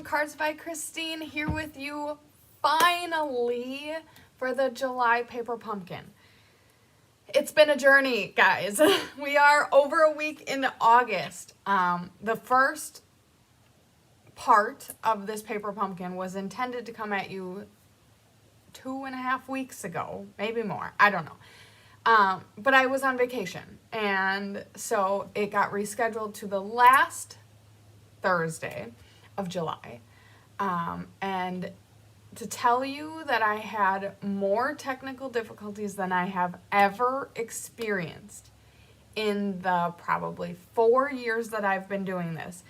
Cards by Christine here with you finally for the July paper pumpkin. It's been a journey, guys. We are over a week into August. The first part of this paper pumpkin was intended to come at you 2.5 weeks ago, maybe more, I don't know. But I was on vacation, and so it got rescheduled to the last Thursday of July. And to tell you that I had more technical difficulties than I have ever experienced in the probably 4 years that I've been doing this,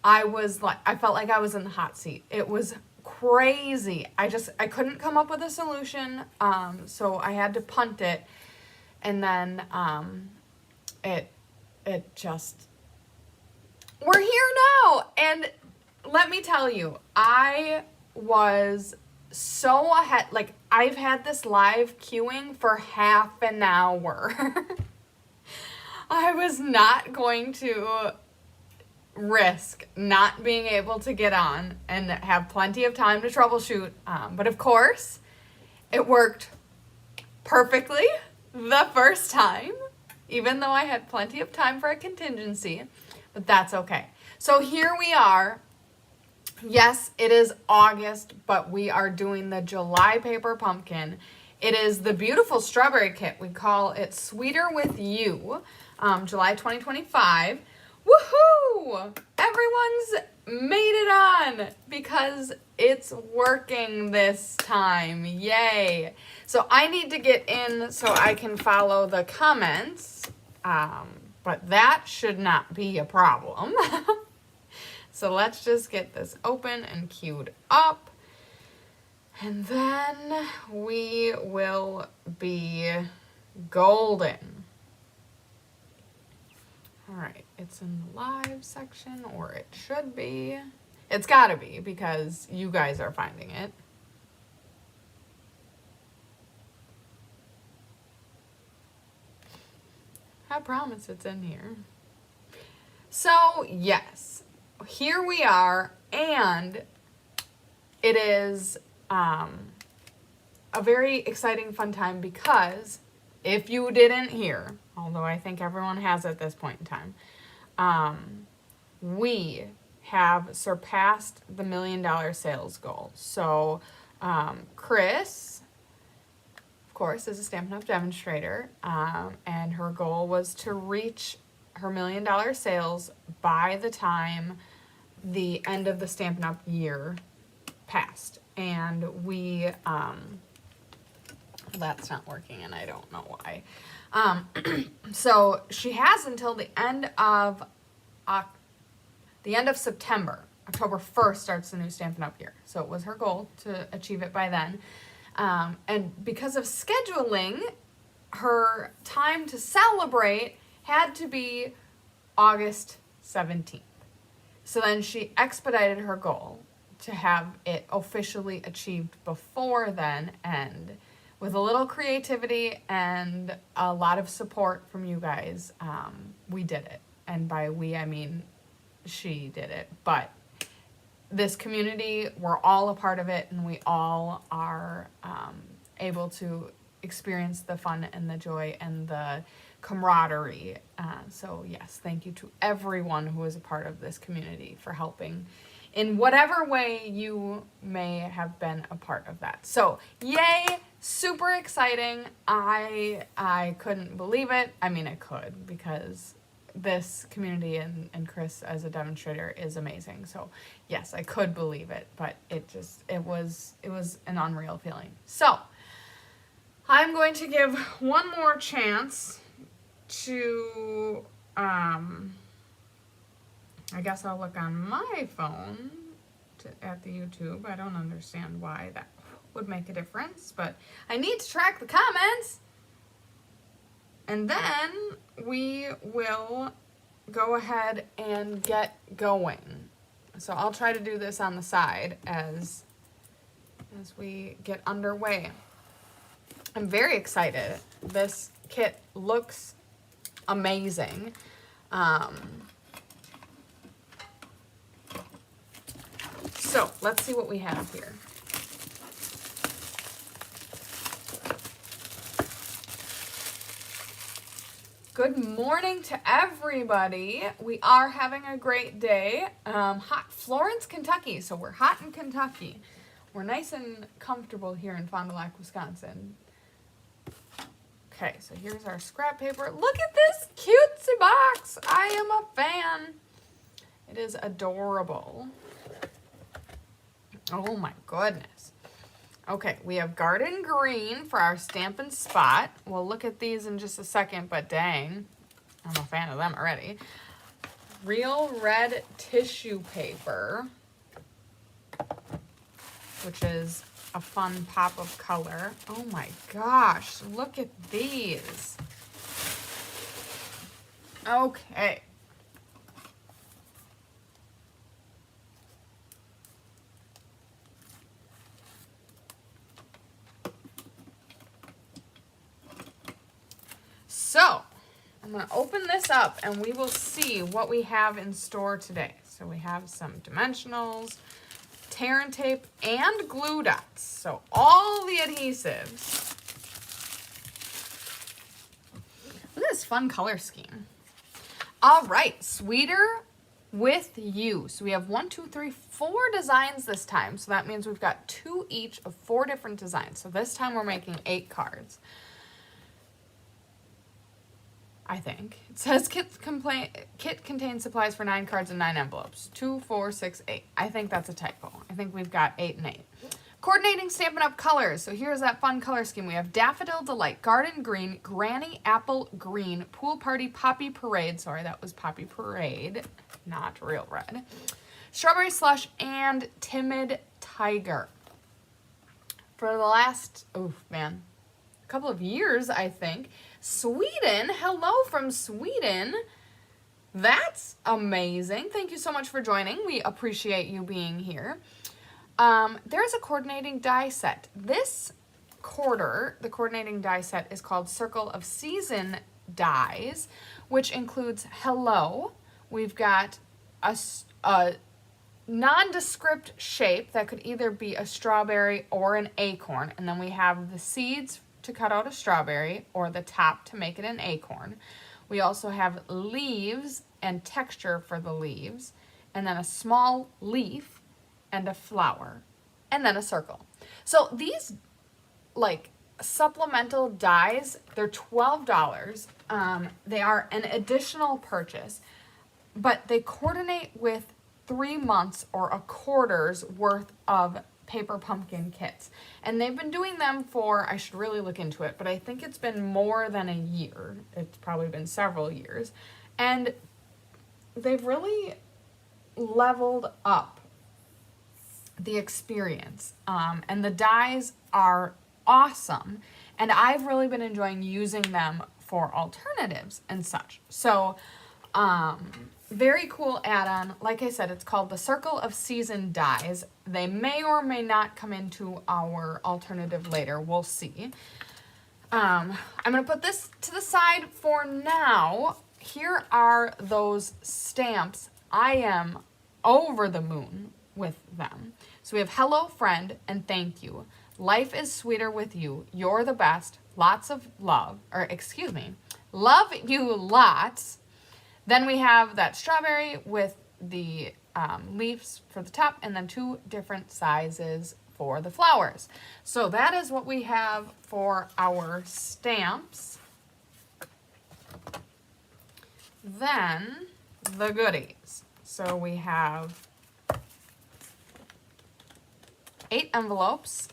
I felt like I was in the hot seat. It was crazy. I couldn't come up with a solution. So I had to punt it. And then, we're here now. And let me tell you, I was so ahead. Like, I've had this live queuing for half an hour. I was not going to risk not being able to get on and have plenty of time to troubleshoot. But of course, it worked perfectly the first time, even though I had plenty of time for a contingency, but that's okay. So here we are. Yes, it is August, but we are doing the July paper pumpkin. It is the beautiful strawberry kit. We call it Sweeter With You, July 2025. Woohoo! Everyone's made it on because it's working this time. Yay! So I need to get in so I can follow the comments, but that should not be a problem. So let's just get this open and queued up, and then we will be golden. All right, it's in the live section, or it should be. It's gotta be, because you guys are finding it. I promise it's in here. So, yes, here we are, and it is a very exciting, fun time, because if you didn't hear, although I think everyone has at this point in time, we have surpassed the $1 million sales goal. So Chris, of course, is a Stampin' Up! Demonstrator, and her goal was to reach her $1 million sales by the time the end of the Stampin' Up! Year passed. And we, that's not working, and I don't know why. So she has until the end of September. October 1st starts the new Stampin' Up! Year. So it was her goal to achieve it by then. And because of scheduling, her time to celebrate had to be August 17th. So then she expedited her goal to have it officially achieved before then, and with a little creativity and a lot of support from you guys, we did it. And by we, I mean she did it. But this community, we're all a part of it, and we all are able to experience the fun and the joy and the camaraderie. So yes, thank you to everyone who is a part of this community for helping in whatever way you may have been a part of that. So yay, super exciting. I couldn't believe it. I mean, I could, because this community and Chris as a demonstrator is amazing. So yes, I could believe it, but it was an unreal feeling. So I'm going to give one more chance to, I guess I'll look on my phone at the YouTube. I don't understand why that would make a difference, but I need to track the comments. And then we will go ahead and get going. So I'll try to do this on the side as we get underway. I'm very excited. This kit looks amazing. So let's see what we have here. Good morning to everybody. We are having a great day. Hot Florence, Kentucky. So we're hot in Kentucky. We're nice and comfortable here in Fond du Lac, Wisconsin. Okay, so here's our scrap paper. Look at this cutesy box. I am a fan. It is adorable. Oh my goodness. Okay, we have garden green for our Stampin' spot. We'll look at these in just a second, but dang, I'm a fan of them already. Real red tissue paper, which is a fun pop of color. Oh my gosh, look at these. Okay. So, I'm going to open this up and we will see what we have in store today. So we have some dimensionals, tear and tape, and glue dots. So all the adhesives. Look at this fun color scheme. All right, Sweeter with You. So we have 4 designs this time. So that means we've got 2 each of 4 different designs. So this time we're making 8 cards. I think. It says kit contains supplies for 9 cards and 9 envelopes. 2, 4, 6, 8. I think that's a typo. I think we've got 8 and 8. Coordinating Stampin' Up! Colors. So here's that fun color scheme. We have Daffodil Delight, Garden Green, Granny Apple Green, Pool Party, Poppy Parade. Sorry, that was Poppy Parade, not Real Red. Strawberry Slush, and Timid Tiger. For the last, couple of years, I think, Sweden, hello from Sweden. That's amazing. Thank you so much for joining. We appreciate you being here. There's a coordinating die set. This quarter, the coordinating die set is called Circle of Season dies, which includes hello. We've got a nondescript shape that could either be a strawberry or an acorn. And then we have the seeds to cut out a strawberry or the top to make it an acorn. We also have leaves and texture for the leaves, and then a small leaf and a flower, and then a circle. So these like supplemental dies, they're $12. They are an additional purchase, but they coordinate with 3 months or a quarter's worth of paper pumpkin kits. And they've been doing them for, I should really look into it, but I think it's been more than a year. It's probably been several years. And they've really leveled up the experience. And the dies are awesome. And I've really been enjoying using them for alternatives and such. So, very cool add-on. Like I said, it's called the Circle of Season dies. They may or may not come into our alternative later. We'll see. I'm going to put this to the side for now. Here are those stamps. I am over the moon with them. So we have hello, friend, and thank you. Life is sweeter with you. You're the best. Lots of love. Love you lots. Then we have that strawberry with the leaves for the top, and then 2 different sizes for the flowers. So that is what we have for our stamps. Then the goodies. So we have 8 envelopes.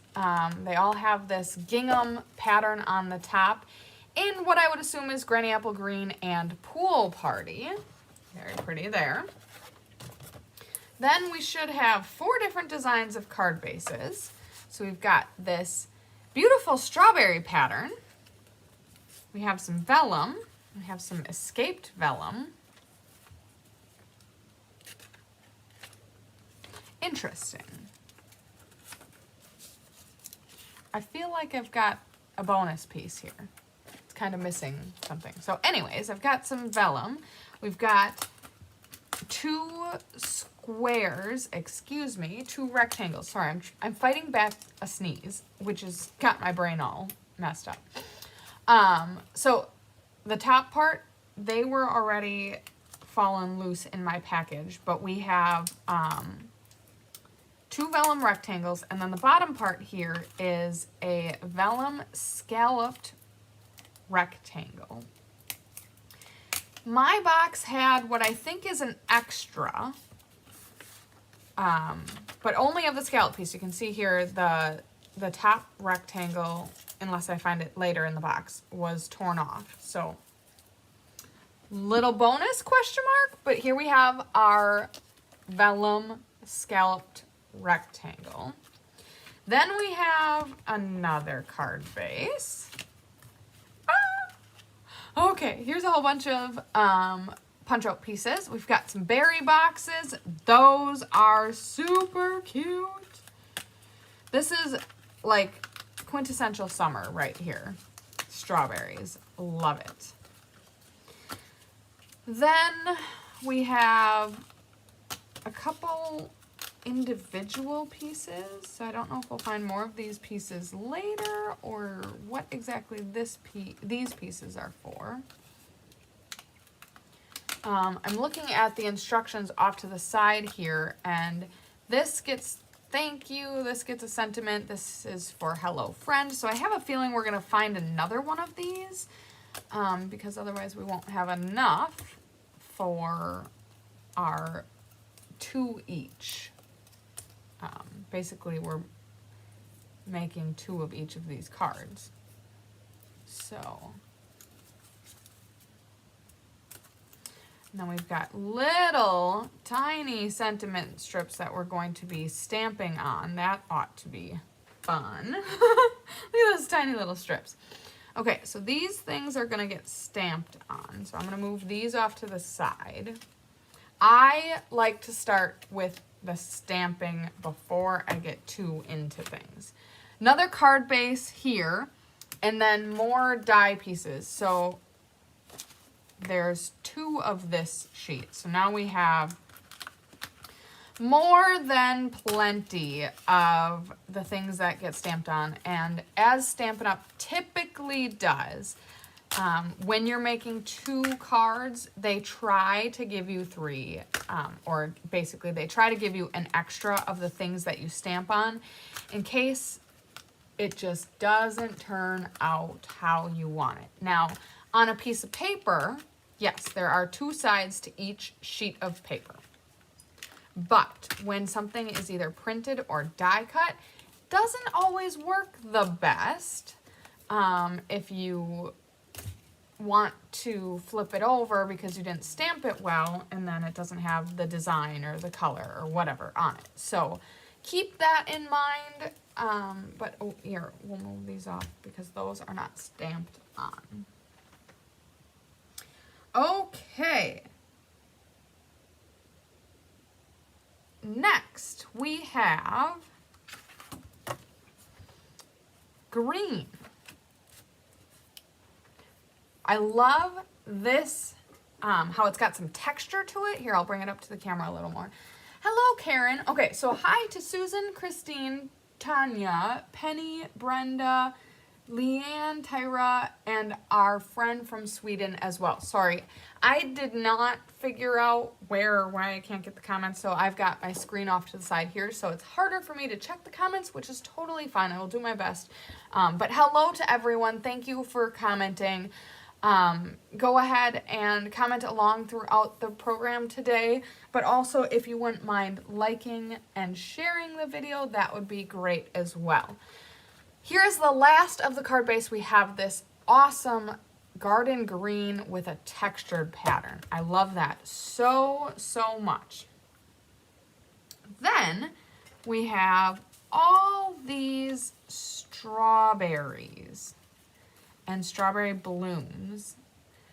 They all have this gingham pattern on the top in what I would assume is Granny Apple Green and Pool Party. Very pretty there. Then we should have 4 different designs of card bases. So we've got this beautiful strawberry pattern. We have some vellum. We have some escaped vellum. Interesting. I feel like I've got a bonus piece here. It's kind of missing something. So anyways, I've got some vellum. We've got 2 squares, excuse me, 2 rectangles. Sorry, I'm fighting back a sneeze, which has got my brain all messed up. So the top part, they were already fallen loose in my package, but we have 2 vellum rectangles, and then the bottom part here is a vellum scalloped rectangle. My box had what I think is an extra, but only of the scallop piece. You can see here the top rectangle, unless I find it later in the box, was torn off. So little bonus question mark, but here we have our vellum scalloped rectangle. Then we have another card base. Okay, here's a whole bunch of punch out pieces. We've got some berry boxes. Those are super cute. This is like quintessential summer right here. Strawberries, love it. Then we have a couple individual pieces. So I don't know if we'll find more of these pieces later or what exactly these pieces are for. I'm looking at the instructions off to the side here, and this gets thank you, this gets a sentiment, this is for hello friend. So I have a feeling we're gonna find another one of these because otherwise we won't have enough for our 2 each. Basically, we're making 2 of each of these cards. So, and then we've got little tiny sentiment strips that we're going to be stamping on. That ought to be fun. Look at those tiny little strips. Okay, so these things are going to get stamped on. So I'm going to move these off to the side. I like to start with the stamping before I get too into things. Another card base here, and then more die pieces. So there's 2 of this sheet. So now we have more than plenty of the things that get stamped on. And as Stampin' Up! Typically does, when you're making 2 cards, they try to give you 3, or basically they try to give you an extra of the things that you stamp on in case it just doesn't turn out how you want it. Now, on a piece of paper, yes, there are 2 sides to each sheet of paper. But when something is either printed or die cut, it doesn't always work the best if you want to flip it over because you didn't stamp it well and then it doesn't have the design or the color or whatever on it. So keep that in mind. But oh, here, we'll move these off because those are not stamped on. Okay. Next, we have green. I love this, how it's got some texture to it. Here, I'll bring it up to the camera a little more. Hello, Karen. Okay, so hi to Susan, Christine, Tanya, Penny, Brenda, Leanne, Tyra, and our friend from Sweden as well. Sorry, I did not figure out where or why I can't get the comments, so I've got my screen off to the side here, so it's harder for me to check the comments, which is totally fine. I will do my best. But hello to everyone. Thank you for commenting. Go ahead and comment along throughout the program today, but also if you wouldn't mind liking and sharing the video, that would be great as well. Here's the last of the card base. We have this awesome garden green with a textured pattern. I love that so, so much. Then we have all these strawberries and strawberry blooms.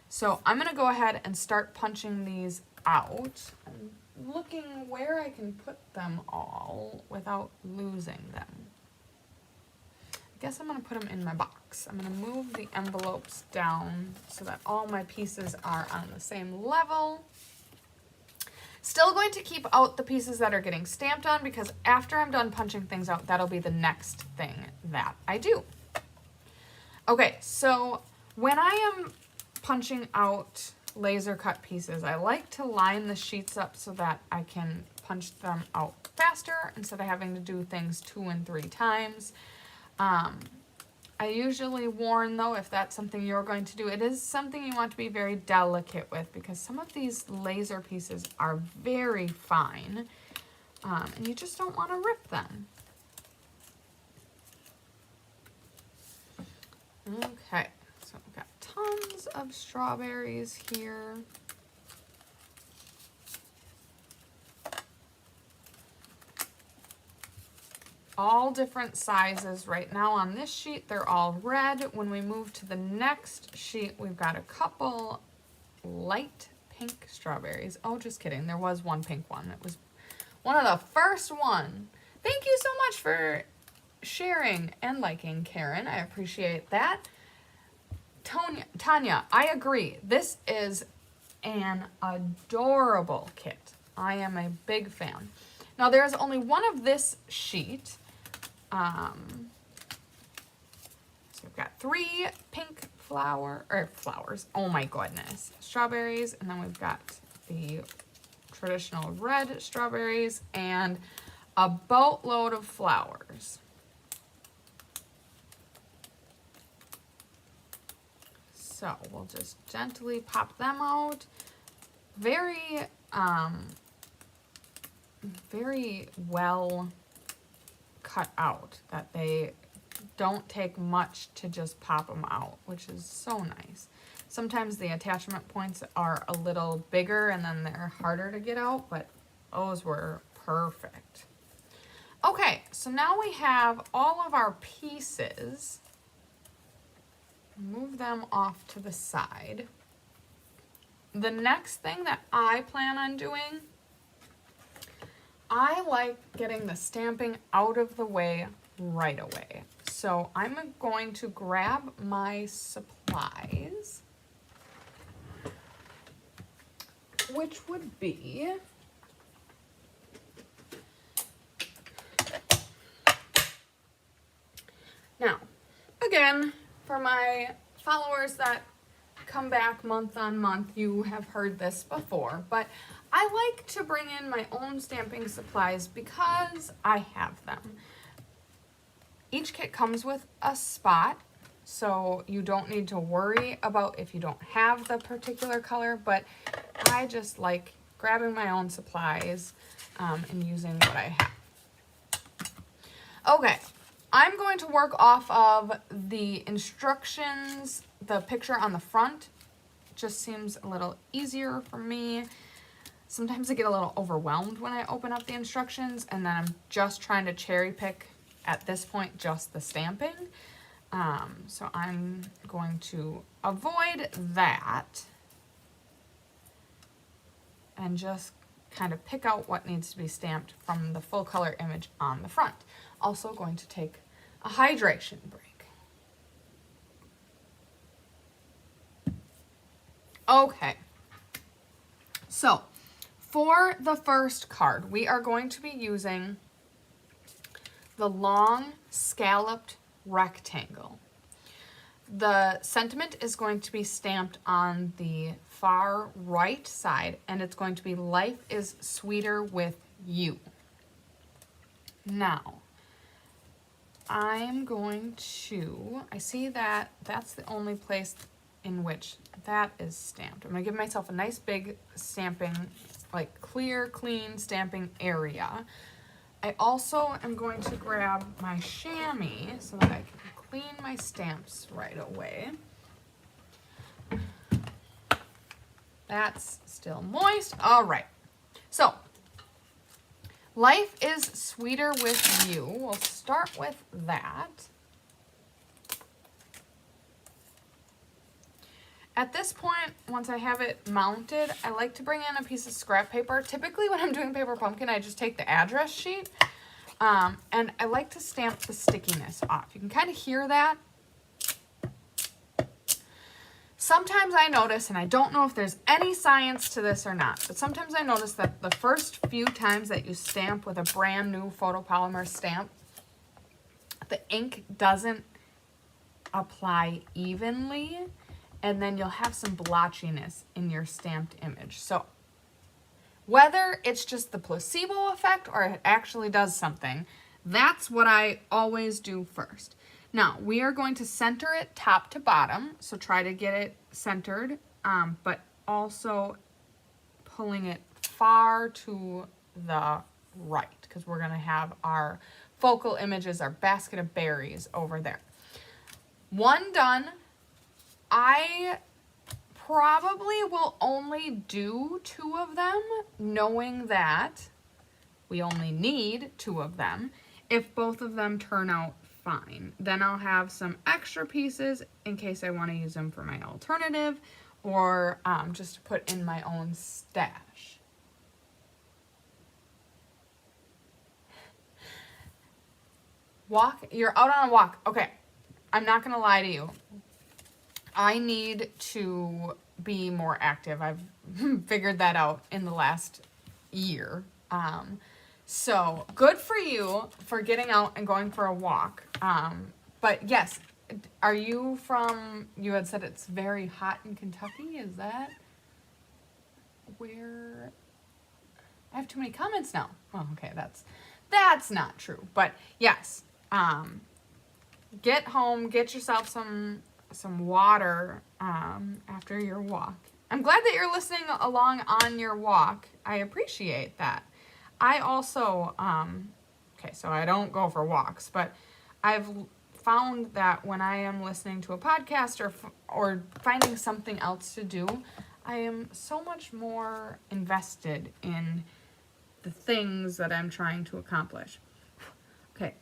So I'm gonna go ahead and start punching these out. I'm looking where I can put them all without losing them. I guess I'm gonna put them in my box. I'm gonna move the envelopes down so that all my pieces are on the same level. Still going to keep out the pieces that are getting stamped on, because after I'm done punching things out, that'll be the next thing that I do. Okay, so when I am punching out laser cut pieces, I like to line the sheets up so that I can punch them out faster instead of having to do things 2 and 3 times. I usually warn, though, if that's something you're going to do, it is something you want to be very delicate with, because some of these laser pieces are very fine, and you just don't want to rip them. Okay, so we've got tons of strawberries here. All different sizes. Right now on this sheet, they're all red. When we move to the next sheet, we've got a couple light pink strawberries. Oh, just kidding. There was one pink one. It was one of the first one. Thank you so much for sharing and liking, Karen. I appreciate that. Tanya, I agree. This is an adorable kit. I am a big fan. Now, there is only one of this sheet. So we've got 3 pink flowers. Oh my goodness. Strawberries. And then we've got the traditional red strawberries and a boatload of flowers. So we'll just gently pop them out. Very well cut out, that they don't take much to just pop them out, which is so nice. Sometimes the attachment points are a little bigger and then they're harder to get out, but those were perfect. Okay, so now we have all of our pieces. Move them off to the side. The next thing that I plan on doing, I like getting the stamping out of the way right away. So I'm going to grab my supplies, which would be now, again, for my followers that come back month on month, you have heard this before, but I like to bring in my own stamping supplies because I have them. Each kit comes with a spot, so you don't need to worry about if you don't have the particular color, but I just like grabbing my own supplies and using what I have. Okay, I'm going to work off of the instructions, the picture on the front. Just seems a little easier for me. Sometimes I get a little overwhelmed when I open up the instructions, and then I'm just trying to cherry pick, at this point, just the stamping. So I'm going to avoid that and just kind of pick out what needs to be stamped from the full color image on the front. Also going to take a hydration break. Okay, so for the first card, we are going to be using the long scalloped rectangle. The sentiment is going to be stamped on the far right side, and it's going to be "Life is sweeter with you." Now, I'm going to, I see that that's the only place in which that is stamped. I'm going to give myself a nice big stamping, like clear, clean stamping area. I also am going to grab my chamois so that I can clean my stamps right away. That's still moist. All right. So, "Life is sweeter with you." We'll start with that. At this point, once I have it mounted, I like to bring in a piece of scrap paper. Typically when I'm doing paper pumpkin, I just take the address sheet, and I like to stamp the stickiness off. You can kind of hear that. sometimes I notice, and I don't know if there's any science to this or not, but sometimes I notice that the first few times that you stamp with a brand new photopolymer stamp, the ink doesn't apply evenly, and then you'll have some blotchiness in your stamped image. So whether it's just the placebo effect or it actually does something, that's what I always do first. Now, we are going to center it top to bottom, so try to get it centered, but also pulling it far to the right, because we're going to have our focal images, our basket of berries over there. One done. I probably will only do 2 of them, knowing that we only need 2 of them. If both of them turn out fine, then I'll have some extra pieces in case I want to use them for my alternative, or just to put in my own stash. Walk, you're out on a walk. Okay, I'm not gonna lie to you. I need to be more active. I've figured that out in the last year. So good for you for getting out and going for a walk. But yes, are you from, you had said it's very hot in Kentucky. Is that where? I have too many comments now. Oh, okay, that's not true. But yes, get home, get yourself some water after your walk. I'm glad that you're listening along on your walk. I appreciate that. I also, okay, so I don't go for walks, but I've found that when I am listening to a podcast or finding something else to do, I am so much more invested in the things that I'm trying to accomplish. Okay,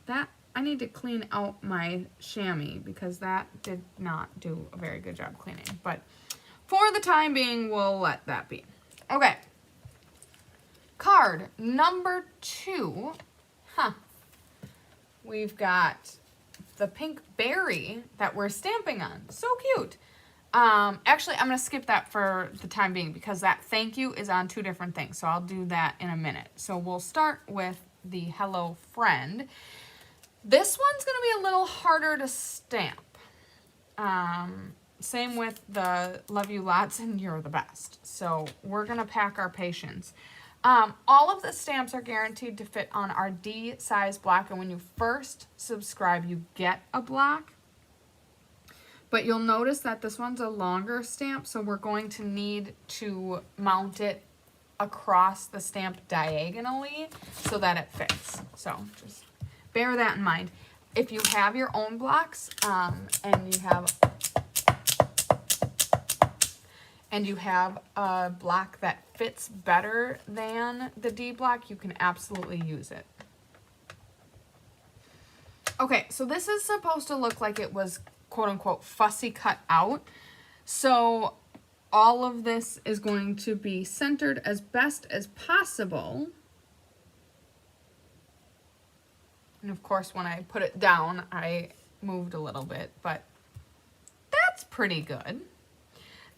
I need to clean out my chamois because that did not do a very good job cleaning. But for the time being, we'll let that be. Okay. Card number 2. We've got the pink berry that we're stamping on. So cute. Actually, I'm going to skip that for the time being because that thank you is on 2 different things. So I'll do that in a minute. So we'll start with the hello friend. This one's going to be a little harder to stamp. Same with the love you lots and you're the best. So we're going to pack our patience. All of the stamps are guaranteed to fit on our D size block. And when you first subscribe, you get a block. But you'll notice that this one's a longer stamp. So we're going to need to mount it across the stamp diagonally so that it fits. So just bear that in mind. If you have your own blocks and you have a block that fits better than the D block, you can absolutely use it. Okay, so this is supposed to look like it was quote unquote fussy cut out. So all of this is going to be centered as best as possible. And of course, when I put it down, I moved a little bit, but that's pretty good.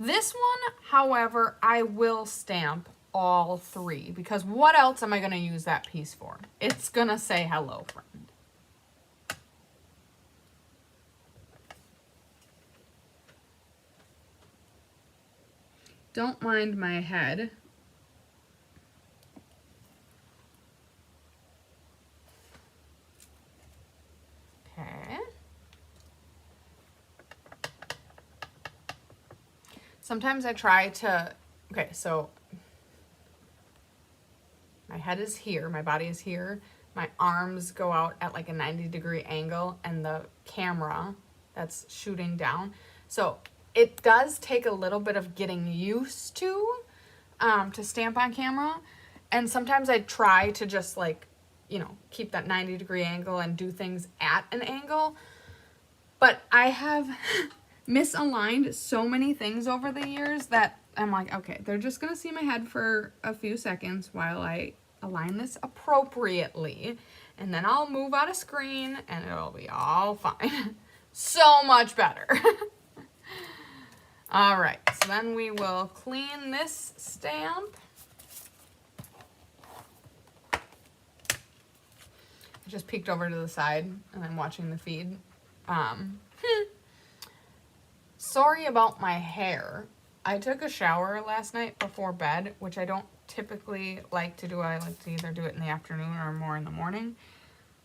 This one, however, I will stamp all 3 because what else am I going to use that piece for? It's going to say hello, friend. Don't mind my head. Okay. Sometimes I try to, okay, so my head is here, my body is here, my arms go out at like a 90-degree angle, and the camera that's shooting down. So it does take a little bit of getting used to stamp on camera. And sometimes I try to just like, you know, keep that 90-degree angle and do things at an angle. But I have misaligned so many things over the years that I'm like, okay, they're just going to see my head for a few seconds while I align this appropriately. And then I'll move out of screen and it'll be all fine. So much better. All right, so then we will clean this stamp. I just peeked over to the side and I'm watching the feed. Sorry about my hair. I took a shower last night before bed, which I don't typically like to do. I like to either do it in the afternoon or more in the morning.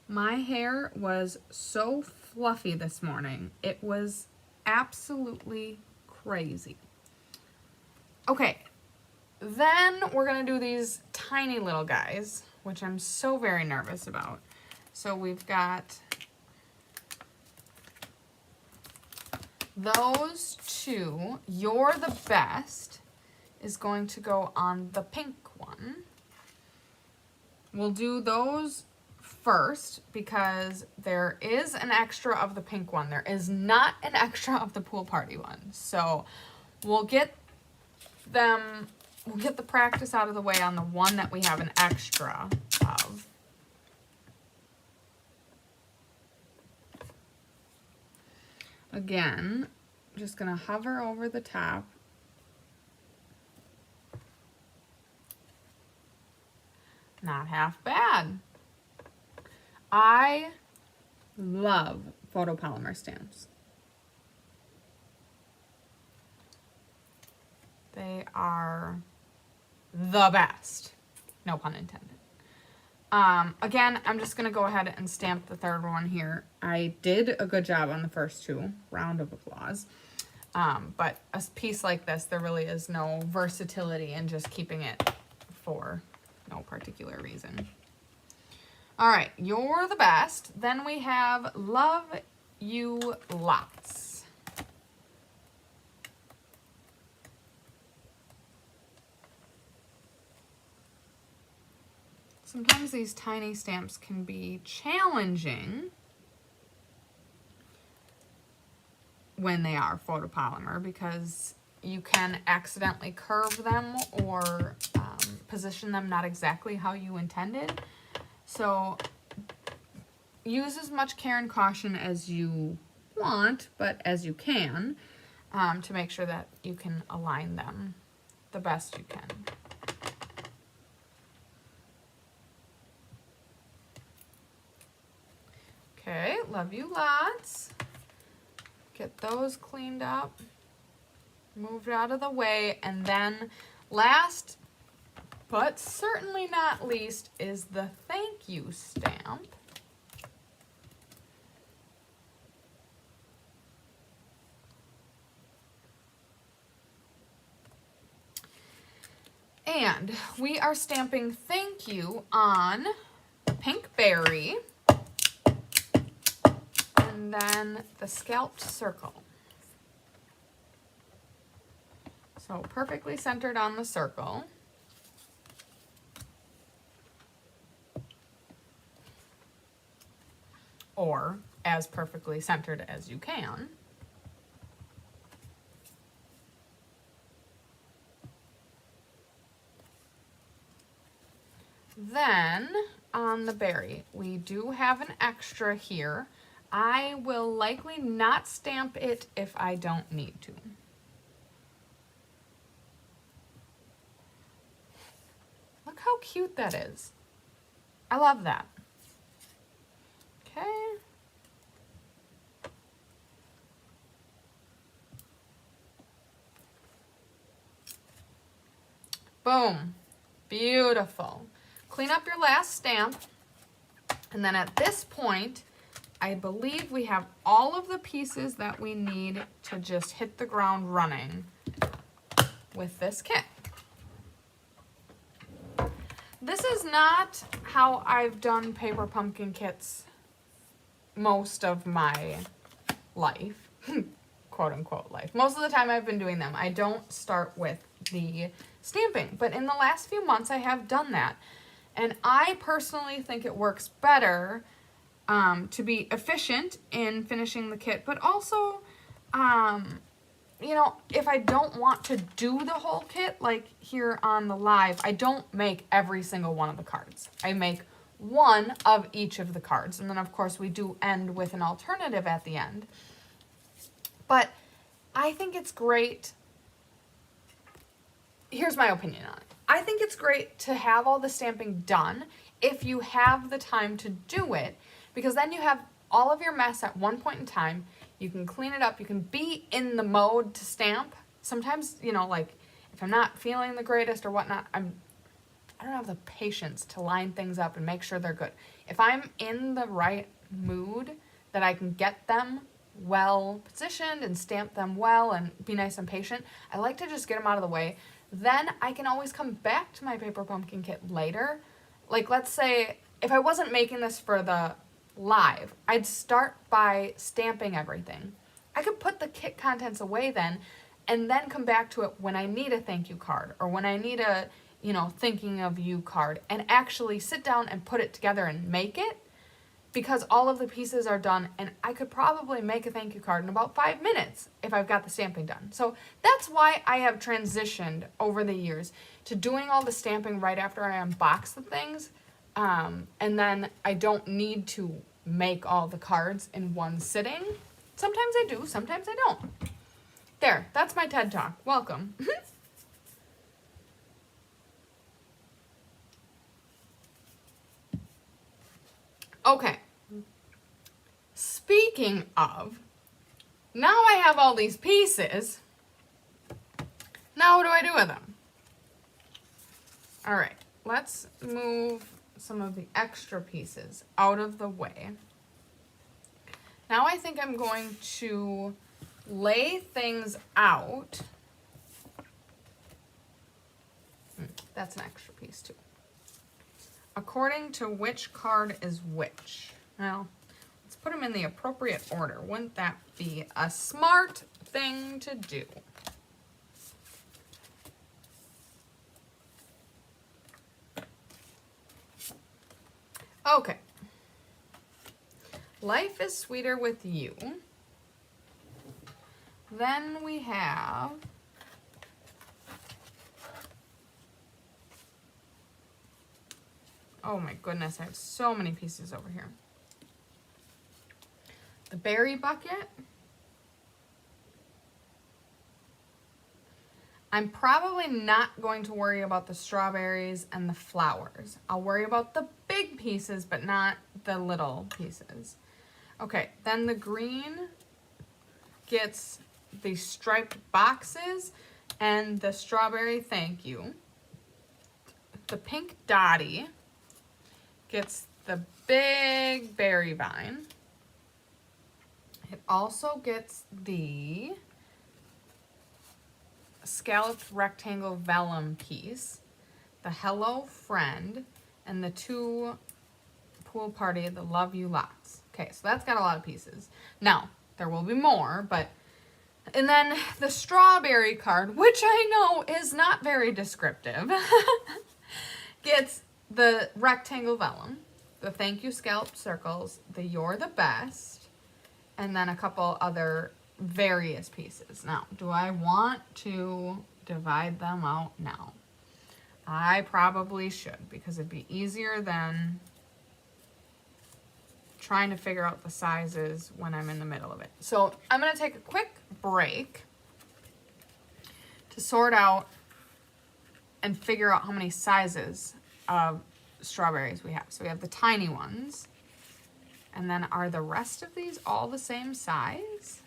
My hair was so fluffy this morning. It was absolutely crazy. Okay, then we're gonna do these tiny little guys, which I'm so very nervous about. So we've got those two. You're the Best is going to go on the pink one. We'll do those first because there is an extra of the pink one. There is not an extra of the pool party one. So we'll get the practice out of the way on the one that we have an extra of. Again, just gonna hover over the top. Not half bad. I love photopolymer stamps. They are the best. No pun intended. Again, I'm just going to go ahead and stamp the third one here. I did a good job on the first two. Round of applause. But a piece like this, there really is no versatility in just keeping it for no particular reason. All right, You're the Best. Then we have Love You Lots. Sometimes these tiny stamps can be challenging when they are photopolymer because you can accidentally curve them or position them not exactly how you intended. So use as much care and caution as you want, but as you can, to make sure that you can align them the best you can. Okay, Love You Lots. Get those cleaned up, moved out of the way, and then last but certainly not least is the thank you stamp. And we are stamping thank you on the pink berry. And then the scalped circle. So perfectly centered on the circle. Or as perfectly centered as you can. Then on the berry, we do have an extra here. I will likely not stamp it if I don't need to. Look how cute that is. I love that. Okay. Boom. Beautiful. Clean up your last stamp. And then at this point, I believe we have all of the pieces that we need to just hit the ground running with this kit. This is not how I've done paper pumpkin kits most of my life, quote unquote life. Most of the time I've been doing them. I don't start with the stamping, but in the last few months I have done that. And I personally think it works better to be efficient in finishing the kit, but also, you know, if I don't want to do the whole kit, like here on the live, I don't make every single one of the cards. I make one of each of the cards. And then of course we do end with an alternative at the end. But I think it's great. Here's my opinion on it. I think it's great to have all the stamping done if you have the time to do it, because then you have all of your mess at one point in time. You can clean it up. You can be in the mode to stamp. Sometimes, you know, like if I'm not feeling the greatest or whatnot, I don't have the patience to line things up and make sure they're good. If I'm in the right mood, that I can get them well positioned and stamp them well and be nice and patient, I like to just get them out of the way. Then I can always come back to my paper pumpkin kit later. Like, let's say if I wasn't making this for the live, I'd start by stamping everything. I could put the kit contents away then, and then come back to it when I need a thank you card, or when I need a, you know, thinking of you card, and actually sit down and put it together and make it, because all of the pieces are done, and I could probably make a thank you card in about 5 minutes if I've got the stamping done. So that's why I have transitioned over the years to doing all the stamping right after I unbox the things, and then I don't need to make all the cards in one sitting. Sometimes I do, sometimes I don't. There, that's my TED Talk. Welcome. Okay. Speaking of, now I have all these pieces. Now what do I do with them? All right, let's move some of the extra pieces out of the way. Now I think I'm going to lay things out. That's an extra piece too. According to which card is which. Well, let's put them in the appropriate order. Wouldn't that be a smart thing to do? Okay. Life is sweeter with you. Then we have oh my goodness, I have so many pieces over here. The berry bucket. I'm probably not going to worry about the strawberries and the flowers. I'll worry about the big pieces, but not the little pieces. Okay, then the green gets the striped boxes and the strawberry thank you. The pink dotty gets the big berry vine. It also gets the scalloped rectangle vellum piece, the hello friend, and the two pool party, the love you lots. Okay, so that's got a lot of pieces. Now, there will be more, but, and then the strawberry card, which I know is not very descriptive, gets the rectangle vellum, the thank you scalloped circles, the you're the best, and then a couple other various pieces. Now, do I want to divide them out now? I probably should, because it'd be easier than trying to figure out the sizes when I'm in the middle of it. So I'm going to take a quick break to sort out and figure out how many sizes of strawberries we have. So we have the tiny ones, and then are the rest of these all the same size?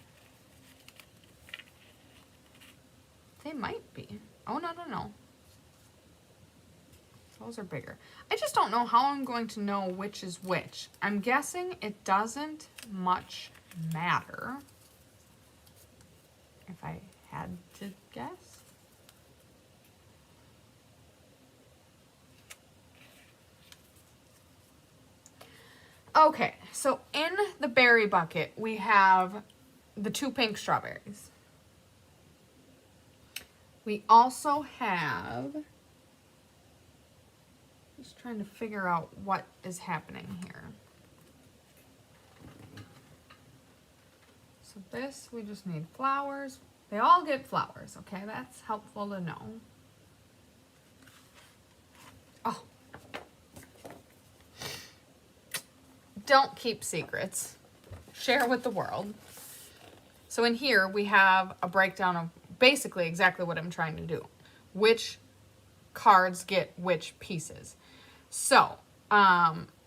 They might be. Oh, no. Those are bigger. I just don't know how I'm going to know which is which. I'm guessing it doesn't much matter, if I had to guess. Okay, so in the berry bucket, we have the two pink strawberries. We also have, just trying to figure out what is happening here. So this, we just need flowers. They all get flowers, okay? That's helpful to know. Oh. Don't keep secrets. Share with the world. So in here, we have a breakdown of basically exactly what I'm trying to do. Which cards get which pieces. So,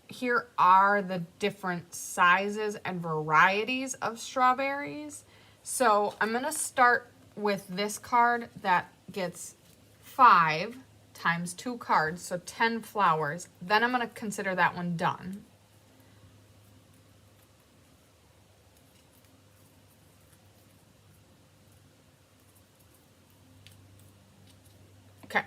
here are the different sizes and varieties of strawberries. So I'm going to start with this card that gets 5 times 2 cards, so 10 flowers. Then I'm going to consider that one done. Okay.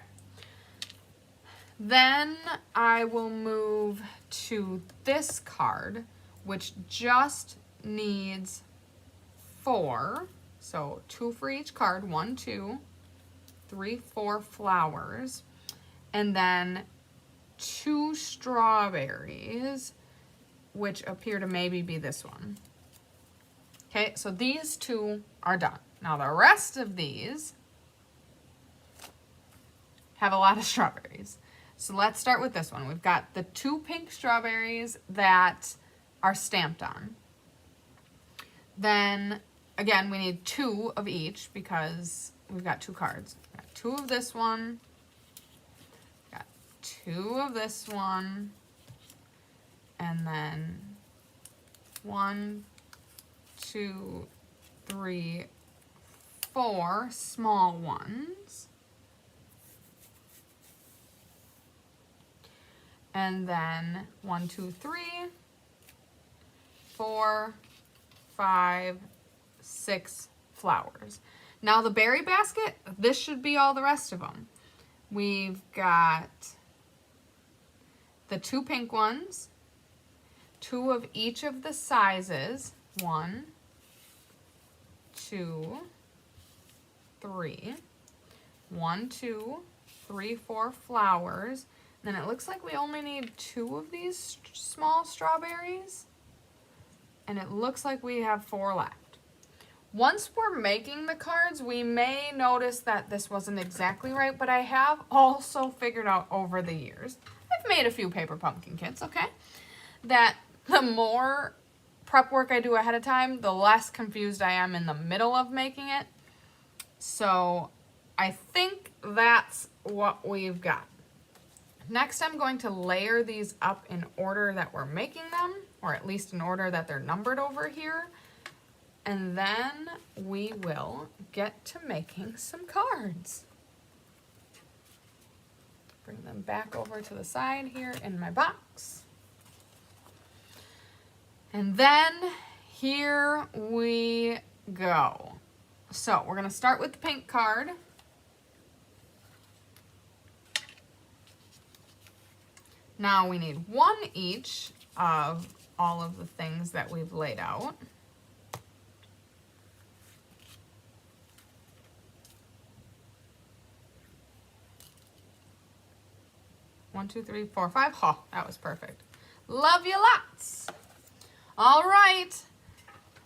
Then I will move to this card, which just needs 4. So 2 for each card, 1, 2, 3, 4 flowers. And then 2 strawberries, which appear to maybe be this one. Okay, so these 2 are done. Now the rest of these have a lot of strawberries. So let's start with this one. We've got the 2 pink strawberries that are stamped on. Then, again, we need 2 of each because we've got 2 cards. We've got 2 of this one. We've got 2 of this one. And then 1, 2, 3, 4 small ones. And then 1, 2, 3, 4, 5, 6 flowers. Now the berry basket, this should be all the rest of them. We've got the 2 pink ones, 2 of each of the sizes, 1, 2, 3, 1, 2, 3, 4 flowers. Then it looks like we only need 2 of these small strawberries. And it looks like we have 4 left. Once we're making the cards, we may notice that this wasn't exactly right, but I have also figured out over the years, I've made a few paper pumpkin kits, okay? That the more prep work I do ahead of time, the less confused I am in the middle of making it. So I think that's what we've got. Next, I'm going to layer these up in order that we're making them, or at least in order that they're numbered over here. And then we will get to making some cards. Bring them back over to the side here in my box. And then here we go. So we're going to start with the pink card. Now we need 1 each of all of the things that we've laid out. One, 2, 3, 4, 5. Oh, that was perfect. Love you lots. All right.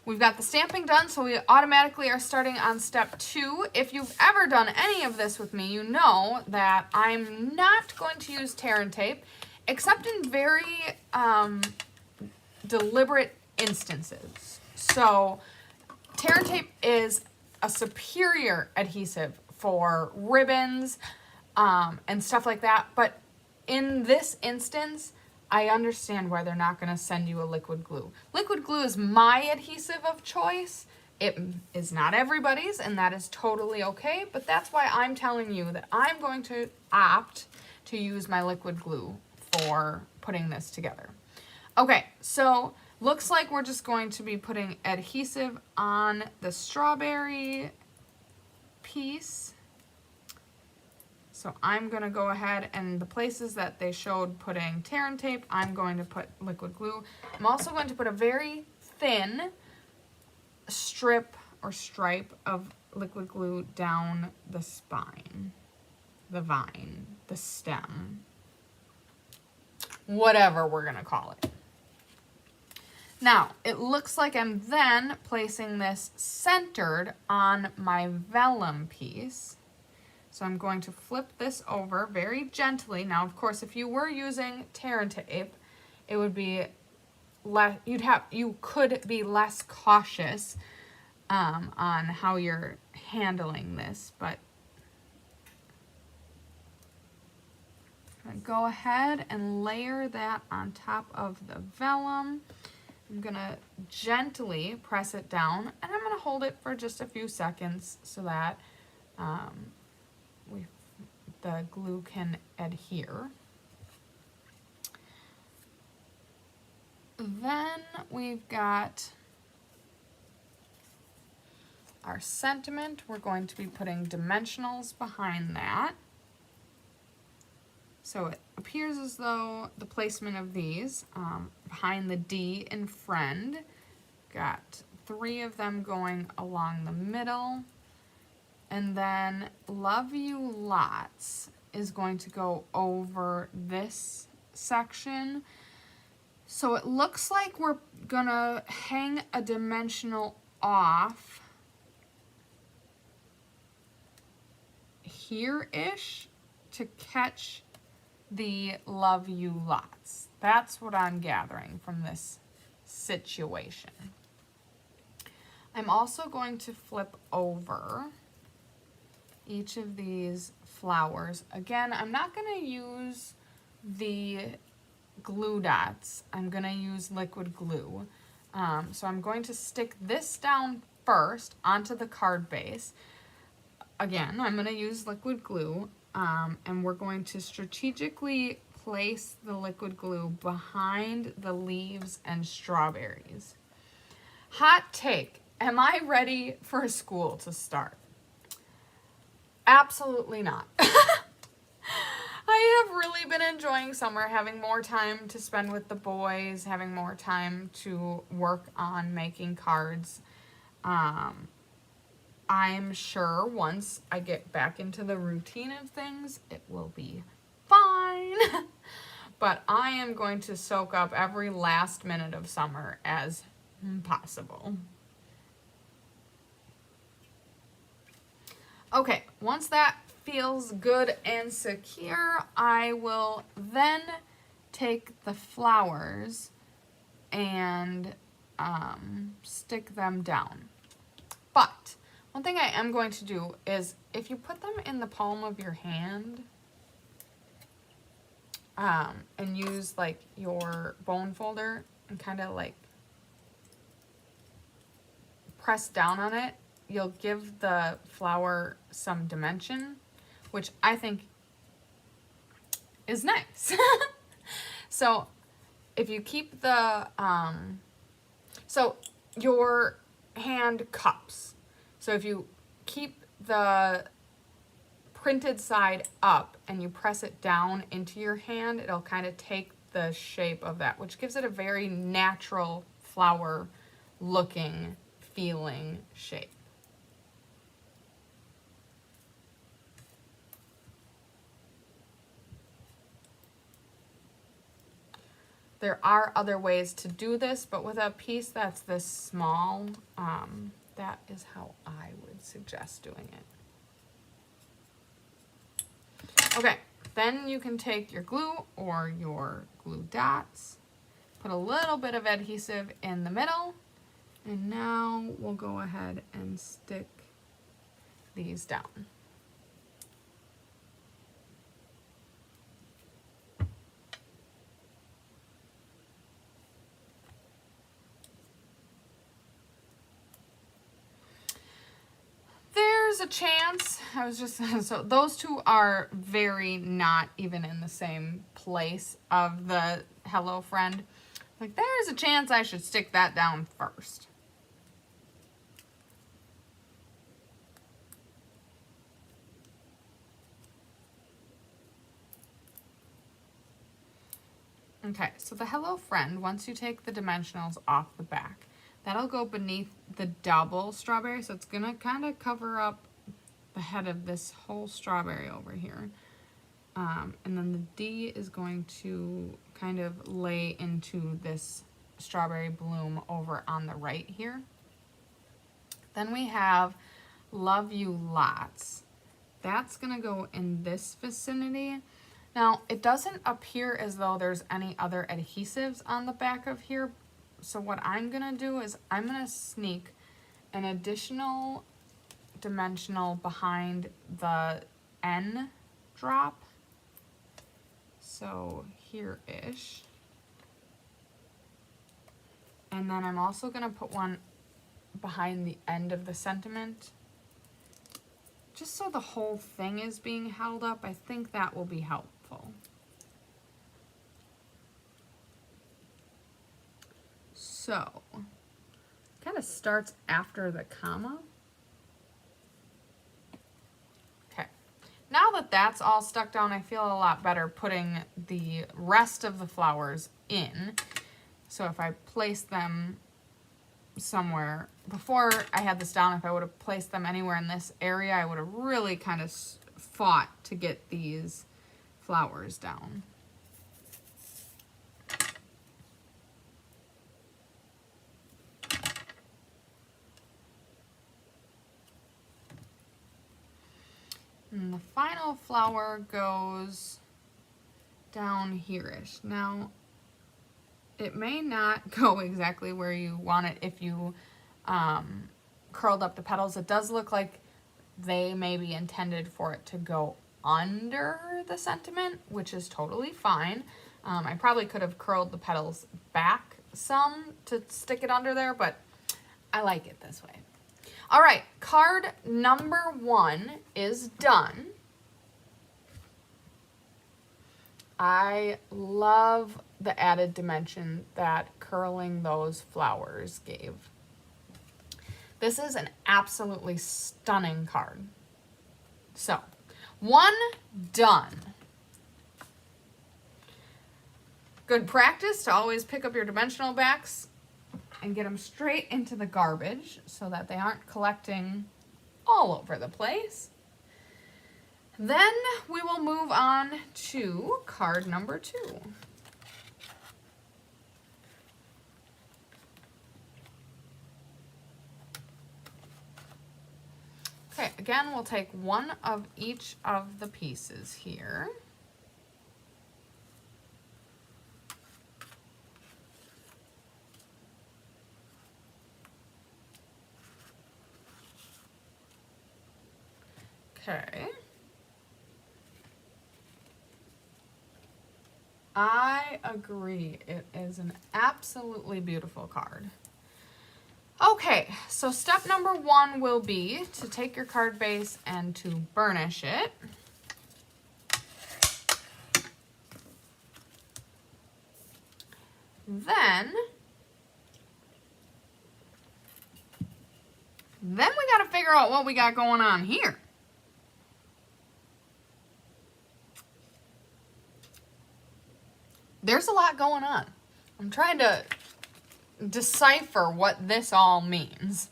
We've got the stamping done, so we automatically are starting on step 2. If you've ever done any of this with me, you know that I'm not going to use tear and tape, except in very deliberate instances. So tear and tape is a superior adhesive for ribbons and stuff like that, but in this instance, I understand why they're not going to send you a liquid glue. Liquid glue is my adhesive of choice. It is not everybody's, and that is totally okay, but that's why I'm telling you that I'm going to opt to use my liquid glue for putting this together. Okay, so looks like we're just going to be putting adhesive on the strawberry piece. So I'm going to go ahead and the places that they showed putting tear and tape, I'm going to put liquid glue. I'm also going to put a very thin strip or stripe of liquid glue down the spine, the vine, the stem, whatever we're going to call it. Now, it looks like I'm then placing this centered on my vellum piece. So I'm going to flip this over very gently. Now, of course, if you were using tear and tape, it would be less, you could be less cautious on how you're handling this, but I'm gonna go ahead and layer that on top of the vellum. I'm gonna gently press it down, and I'm gonna hold it for just a few seconds so that the glue can adhere. Then we've got our sentiment. We're going to be putting dimensionals behind that. So it appears as though the placement of these behind the D in friend, got 3 of them going along the middle, and then love you lots is going to go over this section. So it looks like we're gonna hang a dimensional off here-ish to catch the love you lots. That's what I'm gathering from this situation. I'm also going to flip over each of these flowers. Again, I'm not going to use the glue dots. I'm going to use liquid glue. So I'm going to stick this down first onto the card base. Again, I'm going to use liquid glue. And we're going to strategically place the liquid glue behind the leaves and strawberries. Hot take, am I ready for school to start? Absolutely not. I have really been enjoying summer, having more time to spend with the boys, having more time to work on making cards. I'm sure once I get back into the routine of things, it will be fine. But I am going to soak up every last minute of summer as possible. Okay, once that feels good and secure, I will then take the flowers and stick them down. But one thing I am going to do is, if you put them in the palm of your hand and use like your bone folder and kind of like press down on it, you'll give the flower some dimension, which I think is nice. So if you keep the, so your hand cups. So if you keep the printed side up and you press it down into your hand, it'll kind of take the shape of that, which gives it a very natural flower looking, feeling shape. There are other ways to do this, but with a piece that's this small, that is how I would suggest doing it. Okay, then you can take your glue or your glue dots, put a little bit of adhesive in the middle, and now we'll go ahead and stick these down. There's a chance, so those two are very not even in the same place of the Hello Friend. Like, there's a chance I should stick that down first. Okay, so the Hello Friend, once you take the dimensionals off the back, that'll go beneath the double strawberry, so it's gonna kind of cover up the head of this whole strawberry over here. And then the D is going to kind of lay into this strawberry bloom over on the right here. Then we have Love You Lots. That's gonna go in this vicinity. Now, it doesn't appear as though there's any other adhesives on the back of here. So what I'm gonna do is I'm gonna sneak an additional dimensional behind the N drop. So here-ish. And then I'm also going to put one behind the end of the sentiment. Just so the whole thing is being held up, I think that will be helpful. So, kind of starts after the comma. Okay, now that that's all stuck down, I feel a lot better putting the rest of the flowers in. So if I place them somewhere, before I had this down, if I would have placed them anywhere in this area, I would have really kind of fought to get these flowers down. And the final flower goes down here-ish. Now, it may not go exactly where you want it if you curled up the petals. It does look like they may be intended for it to go under the sentiment, which is totally fine. I probably could have curled the petals back some to stick it under there, but I like it this way. All right, card number 1 is done. I love the added dimension that curling those flowers gave. This is an absolutely stunning card. So, 1 done. Good practice to always pick up your dimensional backs and get them straight into the garbage so that they aren't collecting all over the place. Then we will move on to card number 2. Okay, again, we'll take one of each of the pieces here. Okay. I agree. It is an absolutely beautiful card. Okay, so step number 1 will be to take your card base and to burnish it. Then we got to figure out what we got going on here. There's a lot going on. I'm trying to decipher what this all means.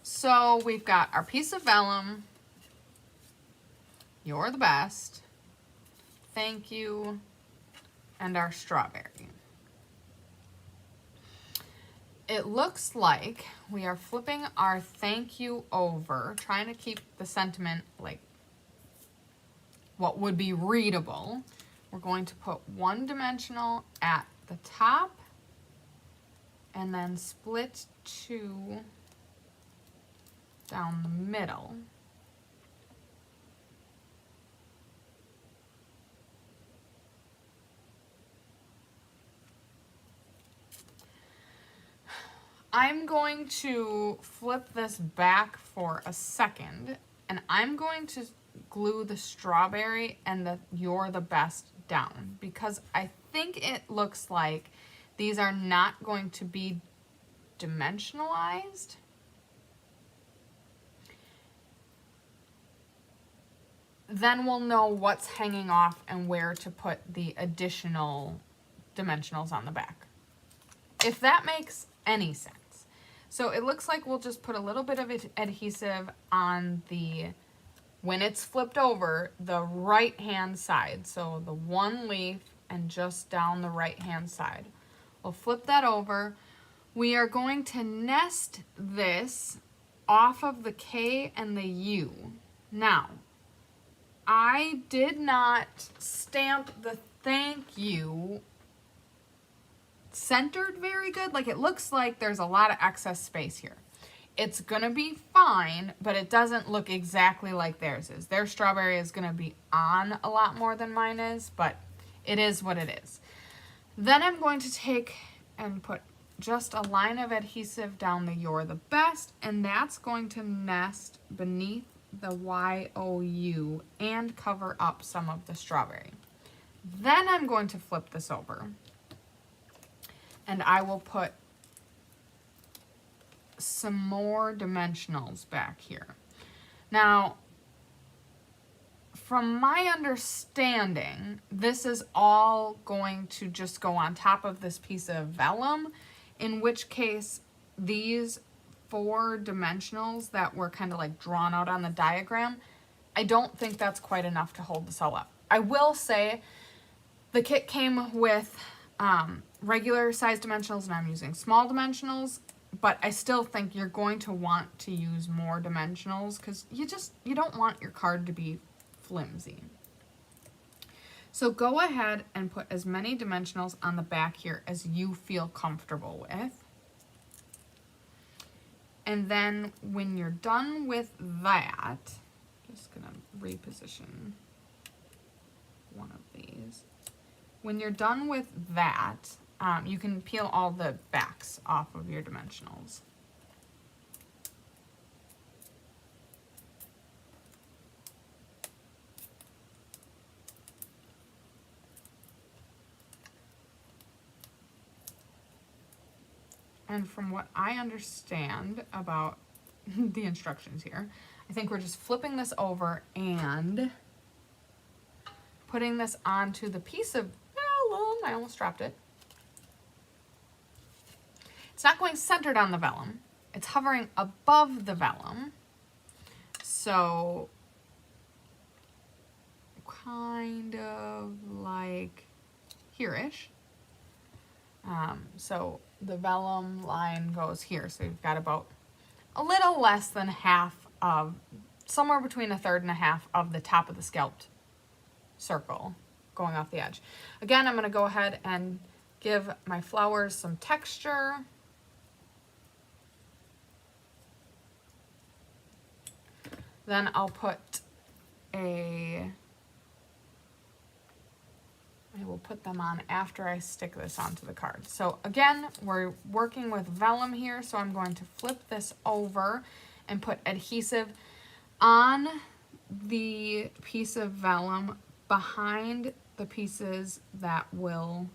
So we've got our piece of vellum, you're the best, thank you, and our strawberry. It looks like we are flipping our thank you over, trying to keep the sentiment like what would be readable. We're going to put one dimensional at the top and then split 2 down the middle. I'm going to flip this back for a second, and I'm going to glue the strawberry and the you're the best down, because I think it looks like these are not going to be dimensionalized. Then we'll know what's hanging off and where to put the additional dimensionals on the back, if that makes any sense. So it looks like we'll just put a little bit of adhesive on the, when it's flipped over, the right hand side. So the one leaf and just down the right hand side. We'll flip that over. We are going to nest this off of the K and the U. Now, I did not stamp the thank you centered very good. Like, it looks like there's a lot of excess space here. It's gonna be fine, but it doesn't look exactly like theirs is. Their strawberry is gonna be on a lot more than mine is, but it is what it is. Then I'm going to take and put just a line of adhesive down the You're the Best, and that's going to nest beneath the YOU and cover up some of the strawberry. Then I'm going to flip this over, and I will put some more dimensionals back here. Now, from my understanding, this is all going to just go on top of this piece of vellum, in which case these 4 dimensionals that were kind of like drawn out on the diagram, I don't think that's quite enough to hold this all up. I will say the kit came with regular size dimensionals, and I'm using small dimensionals, but I still think you're going to want to use more dimensionals because you don't want your card to be flimsy. So go ahead and put as many dimensionals on the back here as you feel comfortable with. And then when you're done with that, just gonna reposition one of these. When you're done with that, you can peel all the backs off of your dimensionals. And from what I understand about the instructions here, I think we're just flipping this over and putting this onto the piece of vellum. I almost dropped it. It's not going centered on the vellum. It's hovering above the vellum. So kind of like here-ish. So the vellum line goes here. So you've got about a little less than half of, somewhere between 1/3 and 1/2 of the top of the scalped circle going off the edge. Again, I'm going to go ahead and give my flowers some texture. Then I'll put I will put them on after I stick this onto the card. So again, we're working with vellum here, so I'm going to flip this over and put adhesive on the piece of vellum behind the pieces that will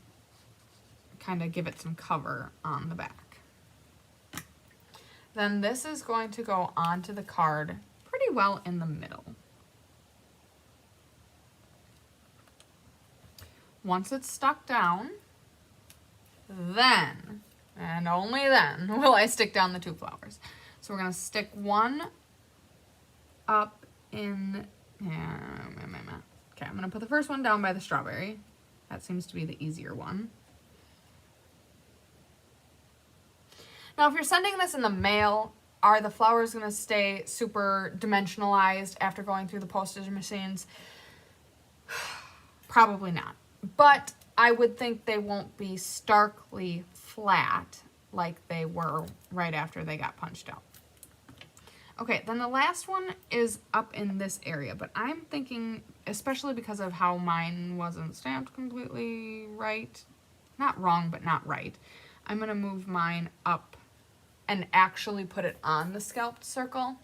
kind of give it some cover on the back. Then this is going to go onto the card pretty well in the middle. Once it's stuck down, then, and only then, will I stick down the 2 flowers. So we're going to stick one up in, okay, I'm going to put the first one down by the strawberry. That seems to be the easier one. Now, if you're sending this in the mail, are the flowers going to stay super dimensionalized after going through the postage machines? Probably not. But I would think they won't be starkly flat like they were right after they got punched out. Okay, then the last one is up in this area, but I'm thinking, especially because of how mine wasn't stamped completely right, not wrong, but not right, I'm going to move mine up and actually put it on the scalped circle.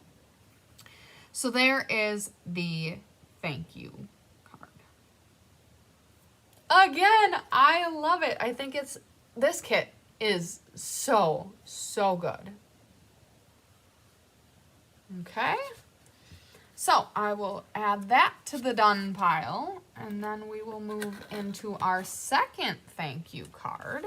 So there is the thank you card. Again, I love it. I think this kit is so, so good. Okay, so I will add that to the done pile, and then we will move into our second thank you card.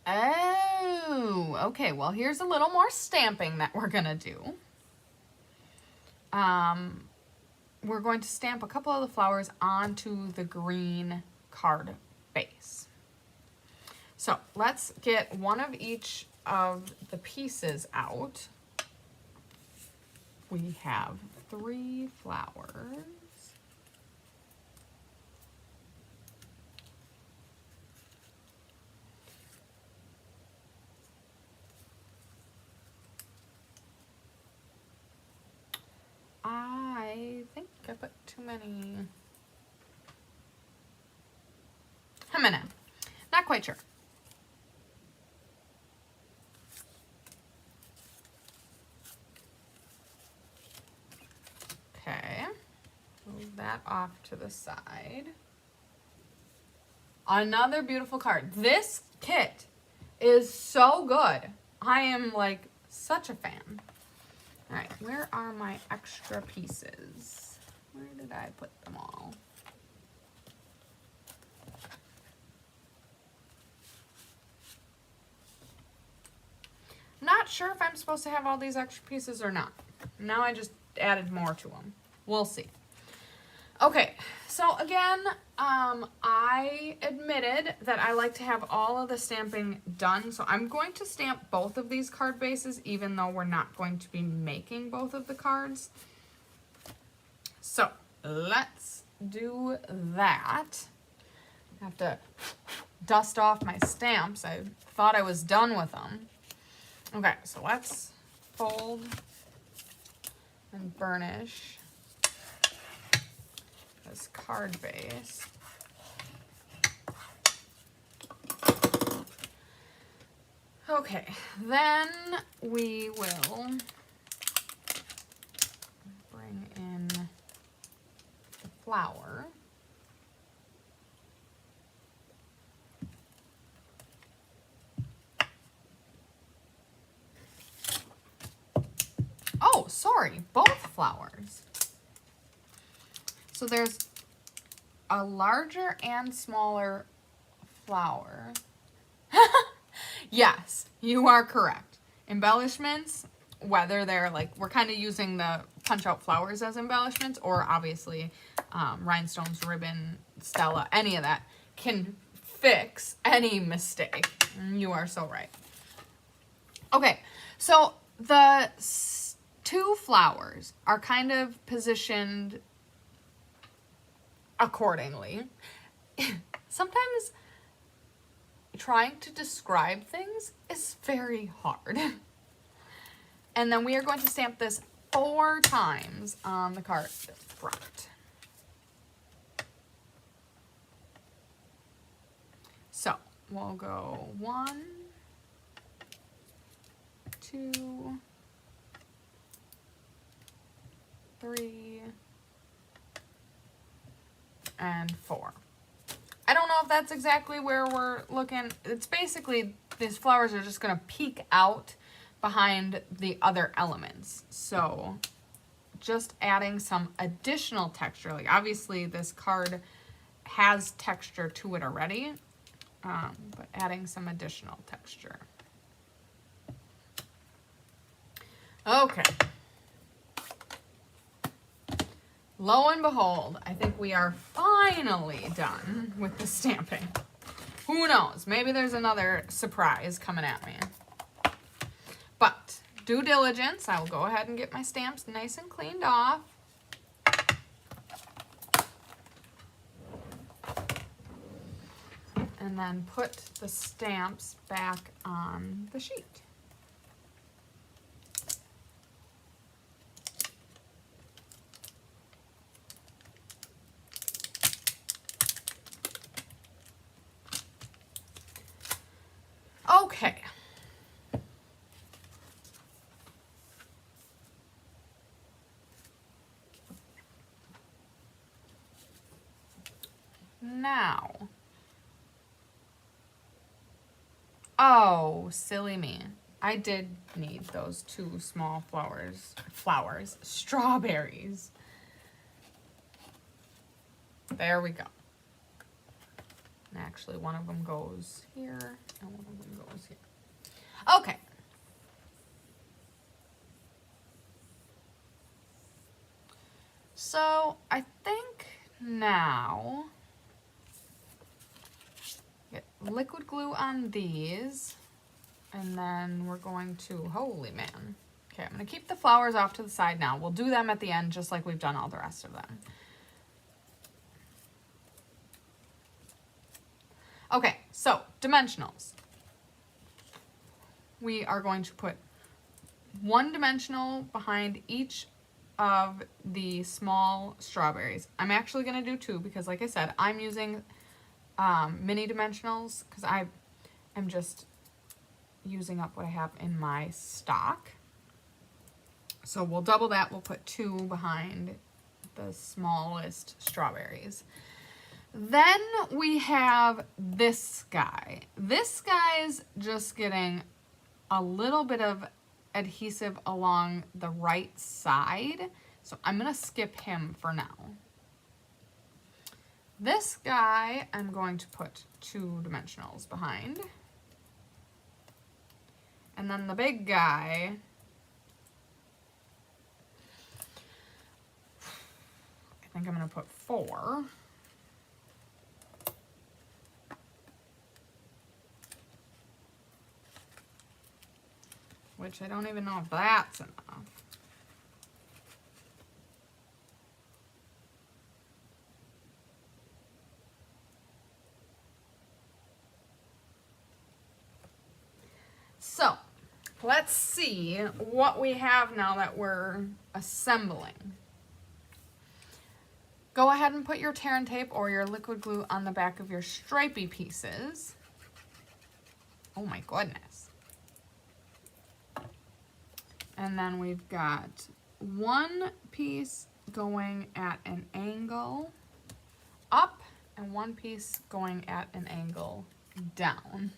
Oh, okay, well, here's a little more stamping that we're gonna do. We're going to stamp a couple of the flowers onto the green card base. So let's get one of each of the pieces out. We have 3 flowers. too many. A minute. Not quite sure. Okay. Move that off to the side. Another beautiful card. This kit is so good. I am like such a fan. All right, where are my extra pieces? Where did I put them all? I'm not sure if I'm supposed to have all these extra pieces or not. Now I just added more to them. We'll see. Okay, so again, I admitted that I like to have all of the stamping done, so I'm going to stamp both of these card bases, even though we're not going to be making both of the cards. So let's do that. I have to dust off my stamps. I thought I was done with them. Okay, so let's fold and burnish this card base. Okay, then we will bring in the flower. Oh, sorry, both flowers. So there's a larger and smaller flower. Yes, you are correct. Embellishments, whether they're like, we're kind of using the punch out flowers as embellishments, or obviously rhinestones, ribbon, stella, any of that can fix any mistake. You are so right. Okay, so the two flowers are kind of positioned accordingly. Sometimes trying to describe things is very hard. And then we are going to stamp this 4 times on the card front. So we'll go 1, 2, 3, and 4. I don't know if that's exactly where we're looking. It's basically, these flowers are just gonna peek out behind the other elements. So just adding some additional texture. Like obviously this card has texture to it already, but adding some additional texture. Okay. Lo and behold, I think we are finally done with the stamping. Who knows? Maybe there's another surprise coming at me. But due diligence, I will go ahead and get my stamps nice and cleaned off. And then put the stamps back on the sheet. Okay. Now. Oh, silly me. I did need those 2 small flowers, strawberries. There we go. And actually, one of them goes here, and one of them goes here. Okay. So, I think now, get liquid glue on these, and then we're going to, holy man. Okay, I'm going to keep the flowers off to the side now. We'll do them at the end, just like we've done all the rest of them. Okay, so dimensionals. We are going to put 1 dimensional behind each of the small strawberries. I'm actually going to do 2 because, like I said, I'm using mini dimensionals because I'm just using up what I have in my stock. So we'll double that. We'll put 2 behind the smallest strawberries. Then we have this guy. This guy's just getting a little bit of adhesive along the right side. So I'm going to skip him for now. This guy, I'm going to put 2 dimensionals behind. And then the big guy, I think I'm going to put 4. Which I don't even know if that's enough. So, let's see what we have now that we're assembling. Go ahead and put your tear and tape or your liquid glue on the back of your stripy pieces. Oh my goodness. And then we've got 1 piece going at an angle up and 1 piece going at an angle down.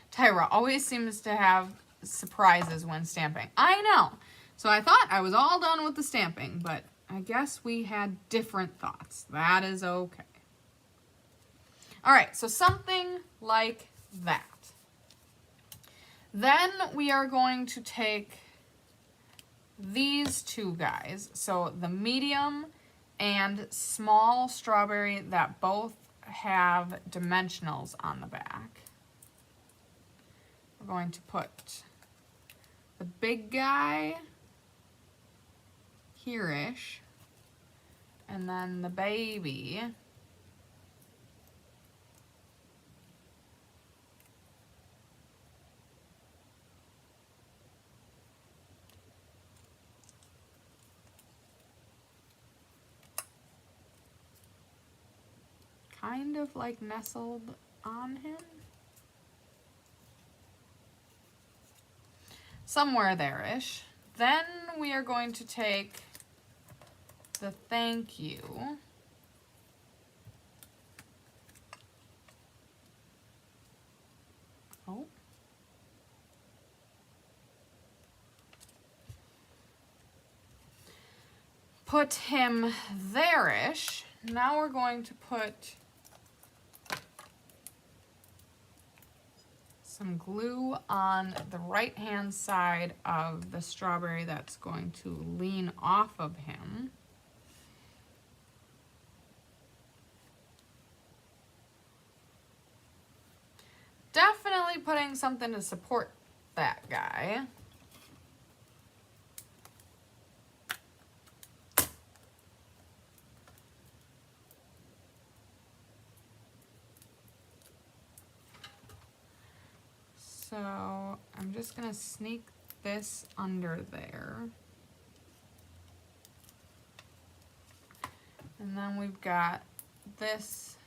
Tyra always seems to have surprises when stamping. I know. So I thought I was all done with the stamping, but I guess we had different thoughts. That is okay. All right, so something like that. Then we are going to take these 2 guys, so the medium and small strawberry that both have dimensionals on the back. We're going to put the big guy here-ish, and then the baby kind of like nestled on him. Somewhere there-ish. Then we are going to take the thank you put him there-ish. Now we're going to put some glue on the right-hand side of the strawberry that's going to lean off of him. Definitely putting something to support that guy. So I'm just gonna sneak this under there. And then we've got this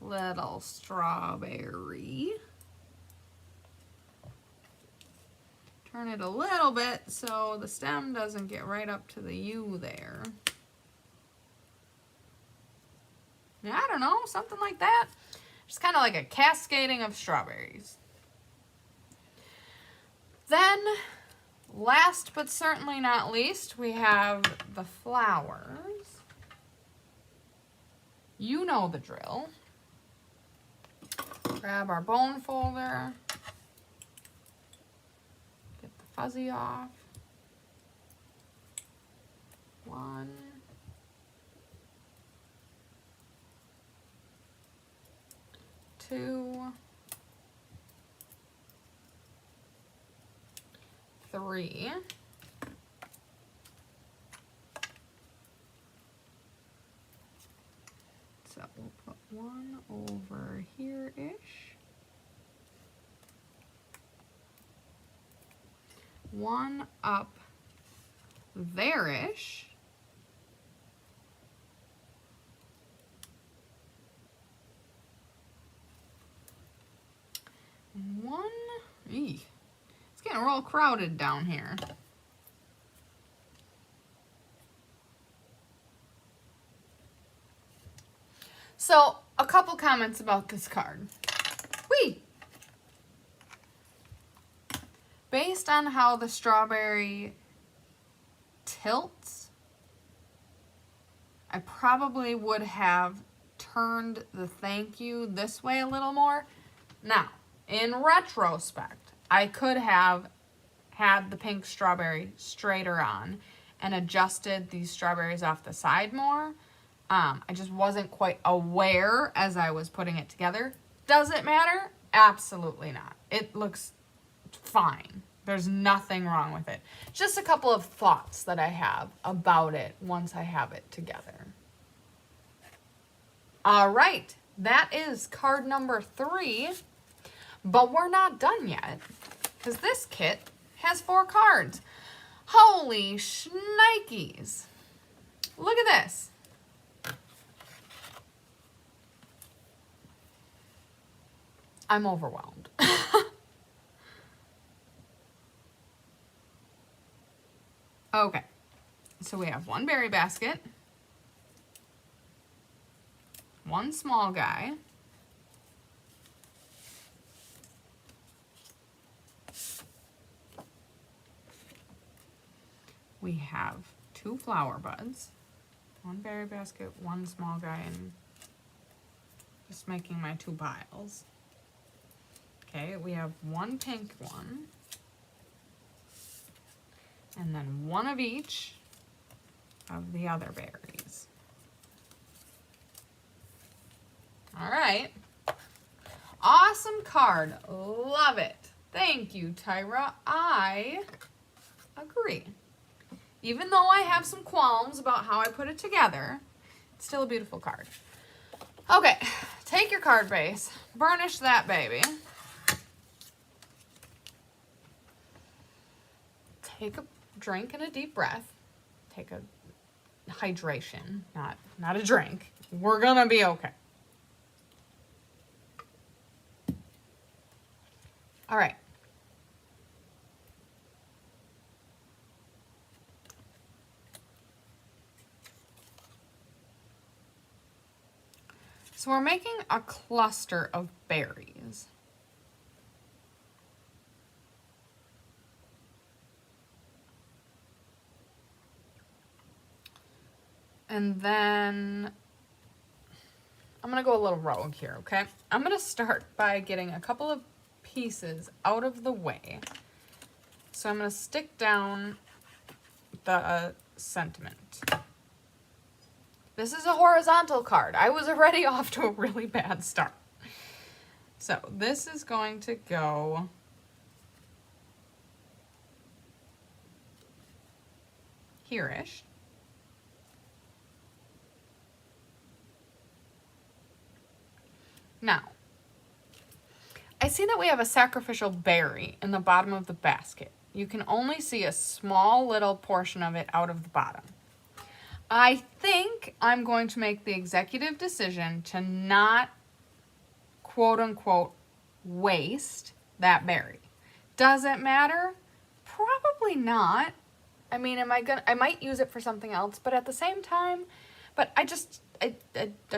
little strawberry. Turn it a little bit so the stem doesn't get right up to the U there. Yeah, I don't know, something like that. Just kind of like a cascading of strawberries. Then, last but certainly not least, we have the flowers. You know the drill. Grab our bone folder. Get the fuzzy off. 1. 2. 3. So we'll put 1 over here-ish. 1 up there-ish. One, it's getting real crowded down here. So, a couple comments about this card. Whee! Based on how the strawberry tilts, I probably would have turned the thank you this way a little more. Now, in retrospect, I could have had the pink strawberry straighter on and adjusted these strawberries off the side more. I just wasn't quite aware as I was putting it together. Does it matter? Absolutely not. It looks fine. There's nothing wrong with it. Just a couple of thoughts that I have about it once I have it together. All right, that is card number 3, but we're not done yet because this kit has 4 cards. Holy shnikes. Look at this. I'm overwhelmed. Okay, so we have 1 berry basket, 1 small guy, we have 2 flower buds, 1 berry basket, 1 small guy, and just making my 2 piles. Okay, we have 1 pink one, and then 1 of each of the other berries. All right. Awesome card. Love it. Thank you, Tyra. I agree. Even though I have some qualms about how I put it together, it's still a beautiful card. Okay, take your card base, burnish that baby. Take a drink and a deep breath. Take a hydration, not a drink. We're gonna be okay. All right. So we're making a cluster of berries. And then I'm gonna go a little rogue here, okay? I'm gonna start by getting a couple of pieces out of the way. So I'm gonna stick down the sentiment. This is a horizontal card. I was already off to a really bad start. So this is going to go here-ish. Now, I see that we have a sacrificial berry in the bottom of the basket. You can only see a small little portion of it out of the bottom. I think I'm going to make the executive decision to not, quote unquote, waste that berry. Does it matter? Probably not. I mean, I might use it for something else, but at the same time, but I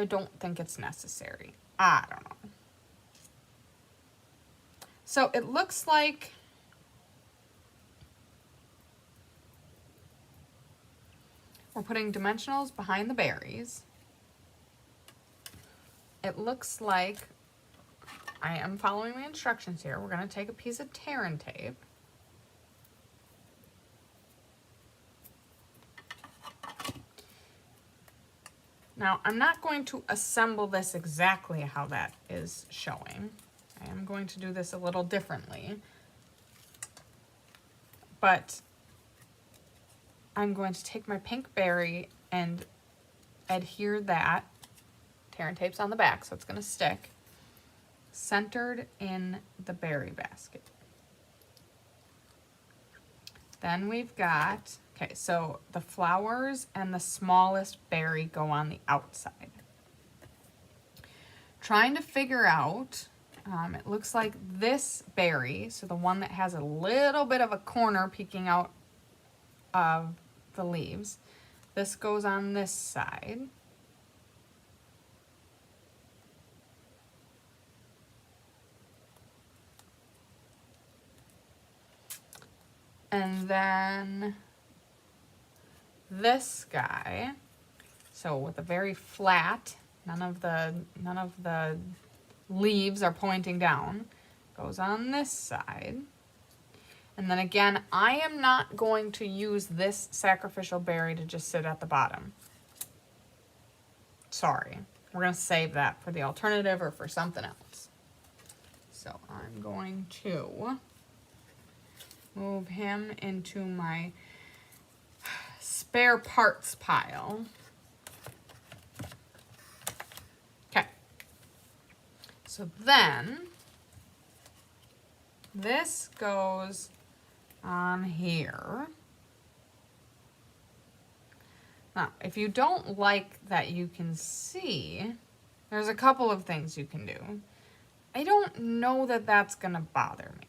don't think it's necessary. I don't know. So it looks like we're putting dimensionals behind the berries. It looks like I am following the instructions here. We're going to take a piece of tearing tape. Now, I'm not going to assemble this exactly how that is showing. I am going to do this a little differently. But I'm going to take my pink berry and adhere that. Tearing tape's on the back, so it's going to stick. Centered in the berry basket. Then we've got, okay, so the flowers and the smallest berry go on the outside. Trying to figure out, it looks like this berry, so the one that has a little bit of a corner peeking out of the leaves, this goes on this side. And then this guy, so with a very flat, none of the leaves are pointing down, goes on this side. And then again, I am not going to use this sacrificial berry to just sit at the bottom. Sorry, we're gonna save that for the alternative or for something else. So I'm going to move him into my spare parts pile. Okay. So then this goes on here. Now, if you don't like that you can see, there's a couple of things you can do. I don't know that that's gonna bother me.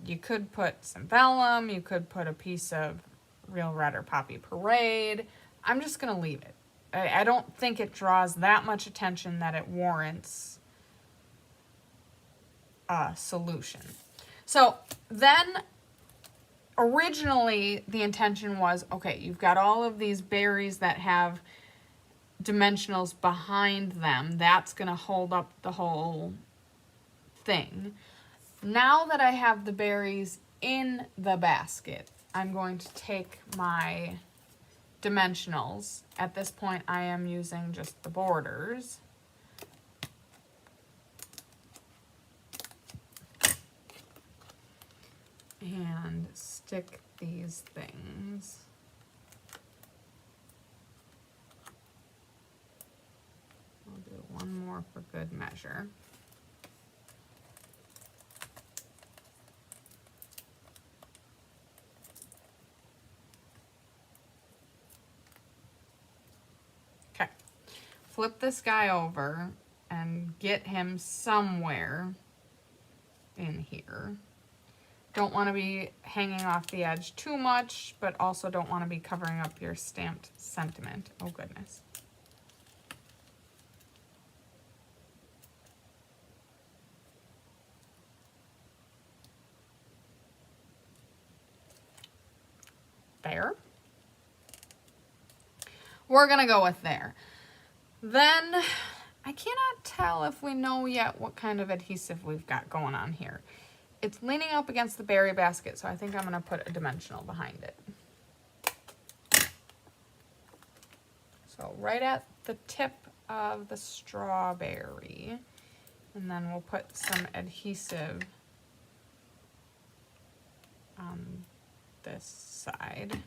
You could put some vellum, you could put a piece of Real Red or Poppy Parade. I'm just gonna leave it. I don't think it draws that much attention that it warrants a solution. So then originally the intention was, okay, you've got all of these berries that have dimensionals behind them. That's gonna hold up the whole thing. Now that I have the berries in the basket, I'm going to take my dimensionals. At this point, I am using just the borders. And stick these things. I'll do one more for good measure. Flip this guy over and get him somewhere in here. Don't want to be hanging off the edge too much, but also don't want to be covering up your stamped sentiment. Oh goodness. There. We're gonna go with there. Then, I cannot tell if we know yet what kind of adhesive we've got going on here. It's leaning up against the berry basket, so I think I'm going to put a dimensional behind it. So right at the tip of the strawberry, and then we'll put some adhesive on this side.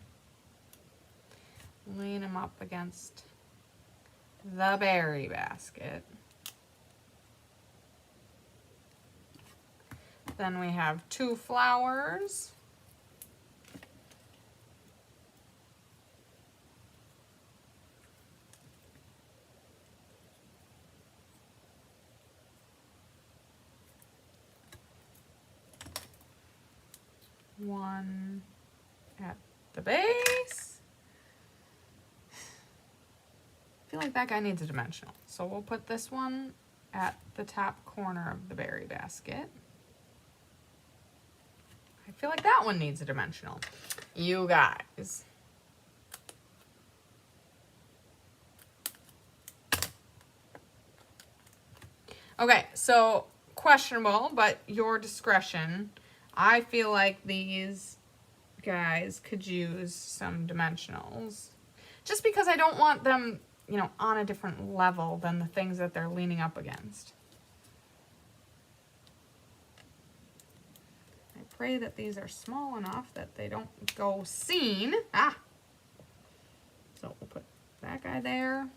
Lean them up against the berry basket. Then we have two flowers. One at the base. I feel like that guy needs a dimensional. So we'll put this one at the top corner of the berry basket. I feel like that one needs a dimensional. You guys. Okay, so questionable, but your discretion. I feel like these guys could use some dimensionals. Just because I don't want them, you know, on a different level than the things that they're leaning up against. I pray that these are small enough that they don't go seen. Ah! So we'll put that guy there.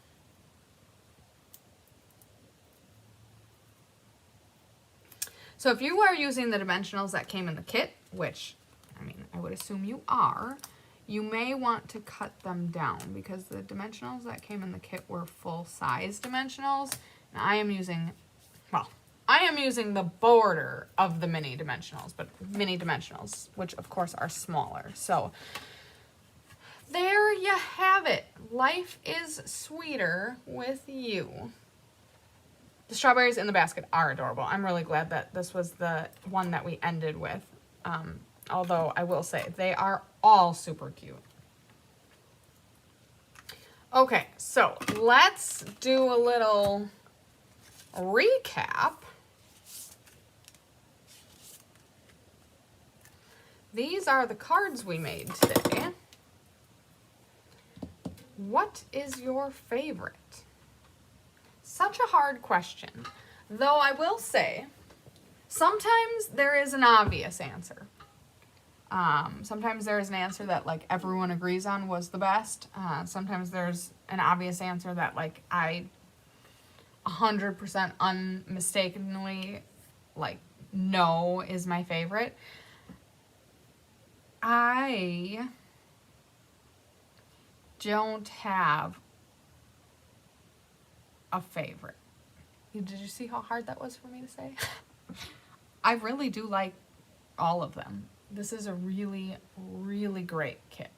So if you are using the dimensionals that came in the kit, which, I I would assume you are, you may want to cut them down because the dimensionals that came in the kit were full-size dimensionals. And I am using, well, I am using the border of the mini dimensionals, but mini dimensionals, which of course are smaller. So there you have it. Life is sweeter with you. The strawberries in the basket are adorable. I'm really glad that this was the one that we ended with. Although I will say they are all super cute. Okay, so let's do a little recap. These are the cards we made today. What is your favorite? Such a hard question. Though I will say, sometimes there is an obvious answer. Sometimes there is an answer that like everyone agrees on was the best. Sometimes there's an obvious answer that like I 100% unmistakably like know is my favorite. I don't have a favorite. Did you see how hard that was for me to say? I really do like all of them. This is a really, really great kit.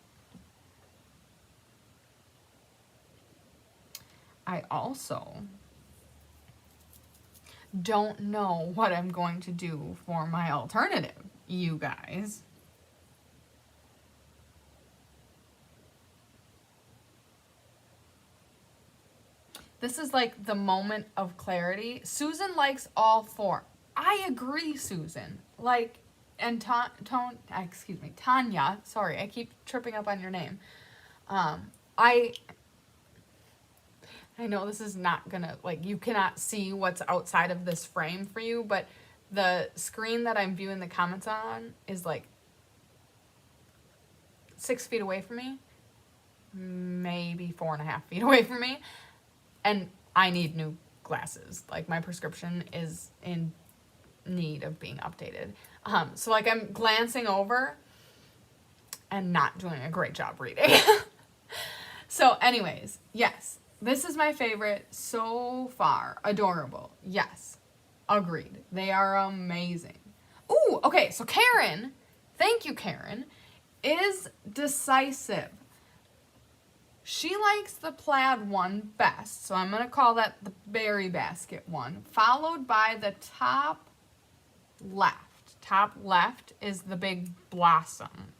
I also don't know what I'm going to do for my alternative, you guys. This is like the moment of clarity. Susan likes all four. I agree, Susan. Like, and Tanya, sorry, I keep tripping up on your name. I know this is not gonna, like, you cannot see what's outside of this frame for you, but the screen that I'm viewing the comments on is like 6 feet away from me, maybe 4.5 feet away from me. And I need new glasses. Like, my prescription is in need of being updated. So, like, I'm glancing over and not doing a great job reading. So, anyways, yes. This is my favorite so far. Adorable. Yes. Agreed. They are amazing. Ooh, okay. So, Karen, thank you, Karen, is decisive. She likes the plaid one best, so I'm going to call that the berry basket one, followed by the top left. Top left is the big blossom.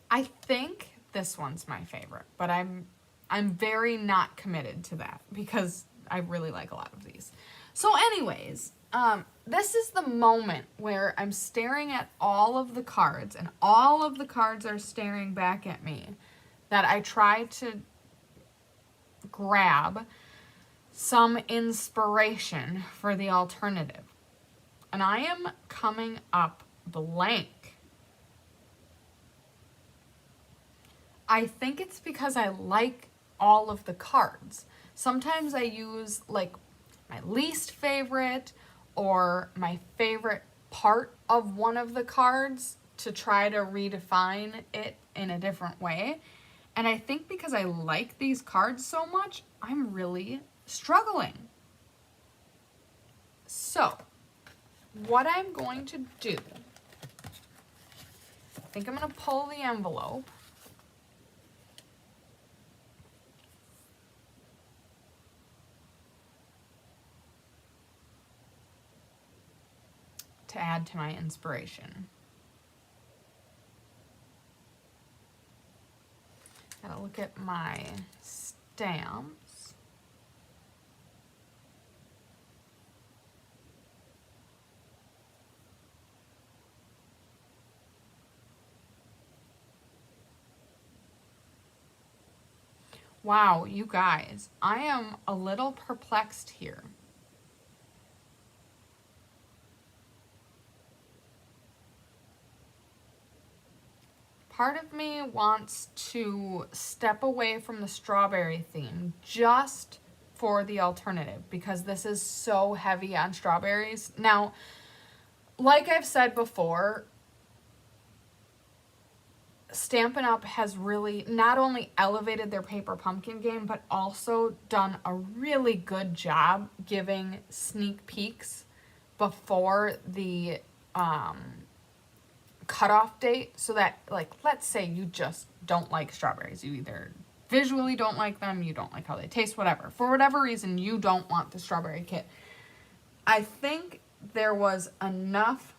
I think this one's my favorite, but I'm very not committed to that because I really like a lot of these. So anyways, this is the moment where I'm staring at all of the cards and all of the cards are staring back at me, that I try to grab some inspiration for the alternative. And I am coming up blank. I think it's because I like all of the cards. Sometimes I use like my least favorite or my favorite part of one of the cards to try to redefine it in a different way. And I think because I like these cards so much, I'm really struggling. So, what I'm going to do, I think I'm going to pull the envelope. To add to my inspiration. Gotta look at my stamps. Wow, you guys, I am a little perplexed here. Part of me wants to step away from the strawberry theme just for the alternative because this is so heavy on strawberries. Now, like I've said before, Stampin' Up! Has really not only elevated their paper pumpkin game, but also done a really good job giving sneak peeks before the cutoff date, so that, like, let's say you just don't like strawberries. You either visually don't like them, you don't like how they taste, whatever. For whatever reason, you don't want the strawberry kit. I think there was enough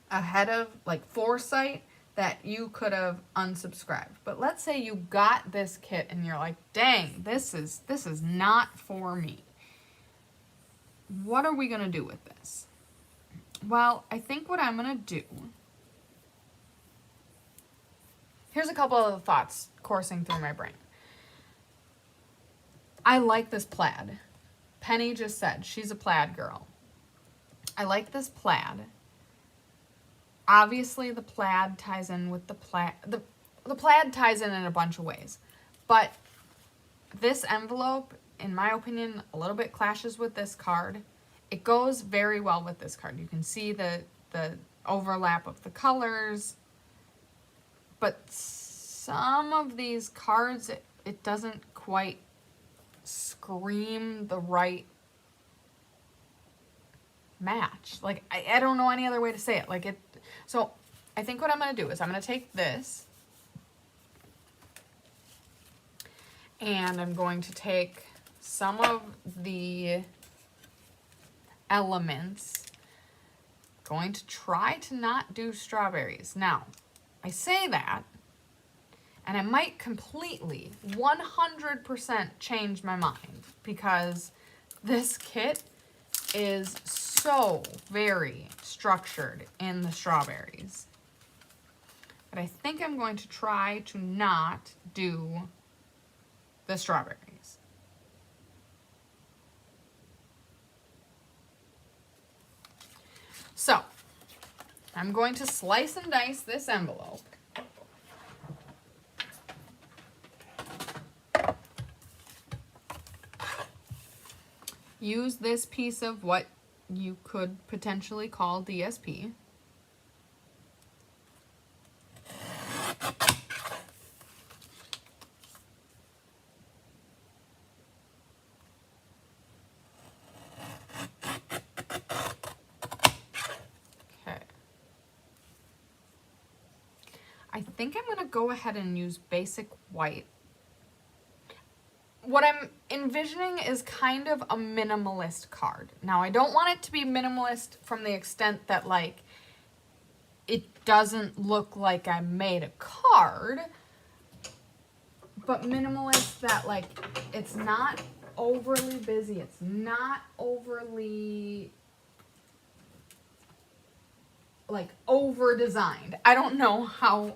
ahead of, like, foresight that you could have unsubscribed. But let's say you got this kit and you're like, dang, this is not for me. What are we going to do with this? Well, I think what I'm going to do, here's a couple of thoughts coursing through my brain. I like this plaid. Penny just said she's a plaid girl. I like this plaid. Obviously, the plaid ties in with the plaid. The plaid ties in a bunch of ways. But this envelope, in my opinion, a little bit clashes with this card. It goes very well with this card. You can see the overlap of the colors. But some of these cards, it doesn't quite scream the right match. Like, I don't know any other way to say it. Like, it. So I think what I'm going to do is I'm going to take this and I'm going to take some of the elements. Going to try to not do strawberries. Now, I say that, and I might completely, 100% change my mind, because this kit is so very structured in the strawberries. But I think I'm going to try to not do the strawberries. So, I'm going to slice and dice this envelope. Use this piece of what you could potentially call DSP. I think I'm going to go ahead and use basic white. What I'm envisioning is kind of a minimalist card. Now, I don't want it to be minimalist from the extent that, like, it doesn't look like I made a card, but minimalist that, like, it's not overly busy. It's not overly, like, over-designed. I don't know how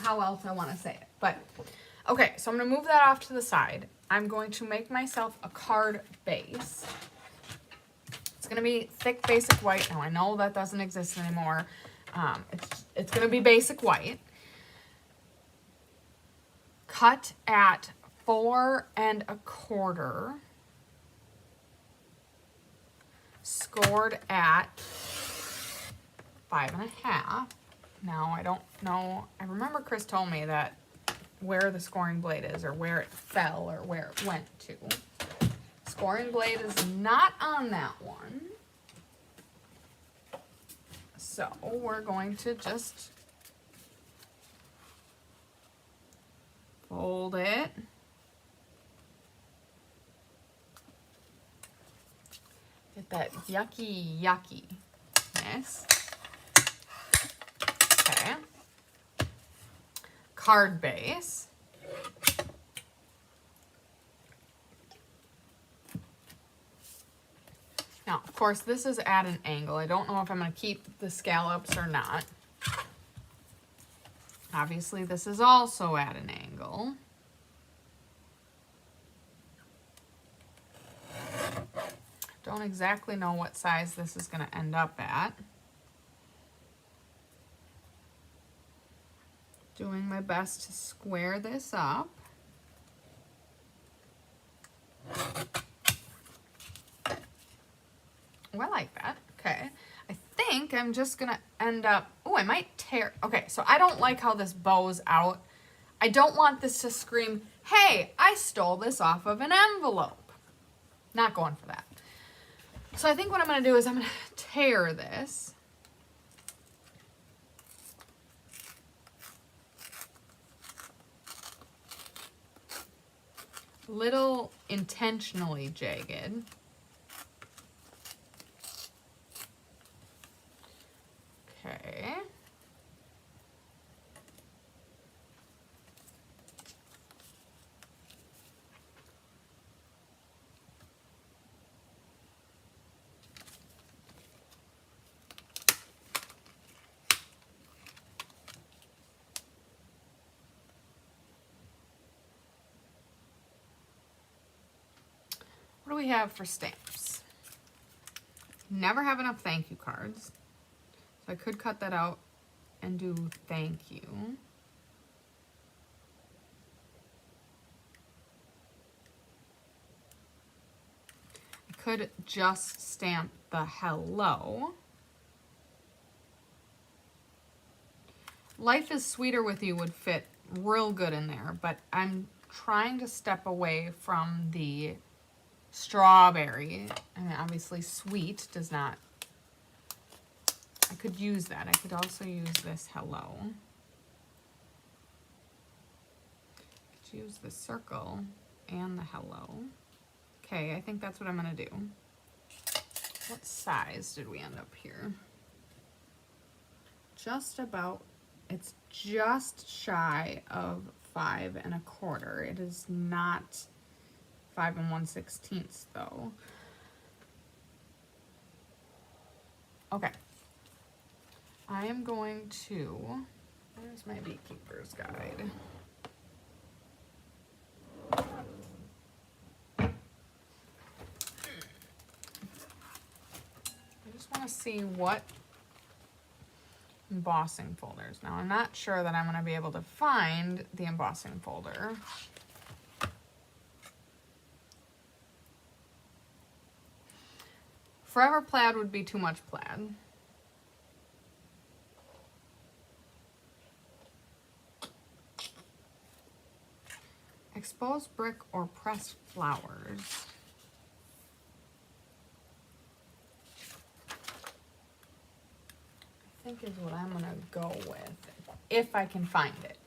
else I want to say it, but okay, so I'm going to move that off to the side. I'm going to make myself a card base. It's going to be thick basic white. Now, I know that doesn't exist anymore. It's going to be basic white. Cut at 4 1/4. Scored at 5 1/2. Now, I don't know. I remember Chris told me that where the scoring blade is, or where it fell, or where it went to. Scoring blade is not on that one. So we're going to just fold it. Get that yuckiness. Okay. Card base. Now, of course, this is at an angle. I don't know if I'm going to keep the scallops or not. Obviously, this is also at an angle. Don't exactly know what size this is going to end up at. Doing my best to square this up. Oh, I like that. Okay. I think I'm just gonna end up, oh, I might tear, okay, so I don't like how this bows out. I don't want this to scream, hey, I stole this off of an envelope. Not going for that. So I think what I'm gonna do is I'm gonna tear this. Little intentionally jagged. Okay. What do we have for stamps? Never have enough thank you cards. So I could cut that out and do thank you. I could just stamp the hello. Life is Sweeter with You would fit real good in there, but I'm trying to step away from the strawberry. I mean, obviously sweet does not, I could use that. I could also use this hello. I could use the circle and the hello. Okay, I think that's what I'm gonna do. What size did we end up here? Just about, it's just shy of 5 1/4. It is not 5 1/16 though. Okay. I am going to, where's my beekeeper's guide? I just want to see what embossing folders. Now I'm not sure that I'm going to be able to find the embossing folder. Forever Plaid would be too much plaid. Exposed brick or pressed flowers. I think is what I'm gonna go with, if I can find it.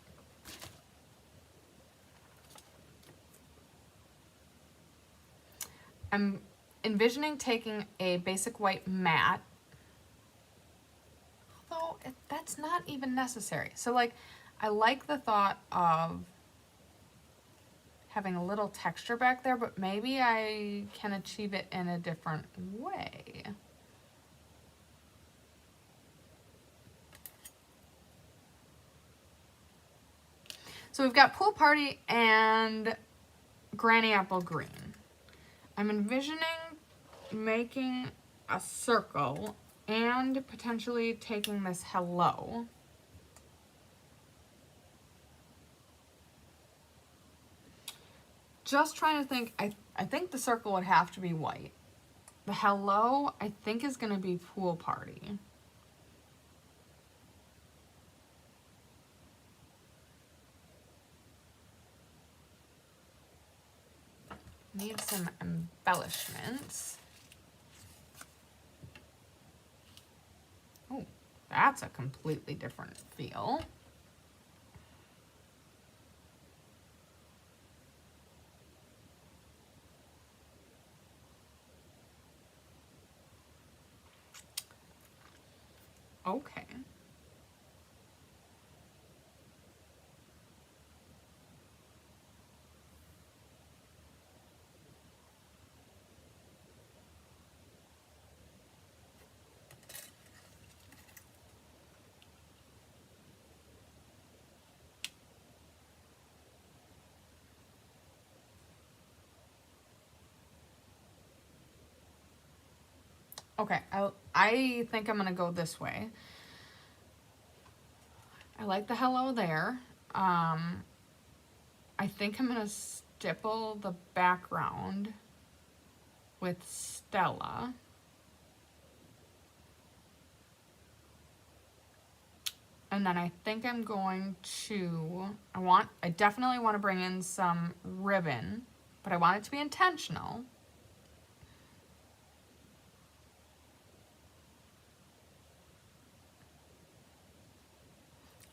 I'm envisioning taking a basic white mat, although that's not even necessary. So like, I like the thought of having a little texture back there, but maybe I can achieve it in a different way. So we've got Pool Party and Granny Apple Green. I'm envisioning making a circle and potentially taking this hello. Just trying to think, I think the circle would have to be white. The hello, I think, is going to be Pool Party. Need some embellishments. Oh, that's a completely different feel. Okay. Okay, I think I'm gonna go this way. I like the hello there. I think I'm gonna stipple the background with Stella. And then I think I'm going to, I definitely want to bring in some ribbon, but I want it to be intentional.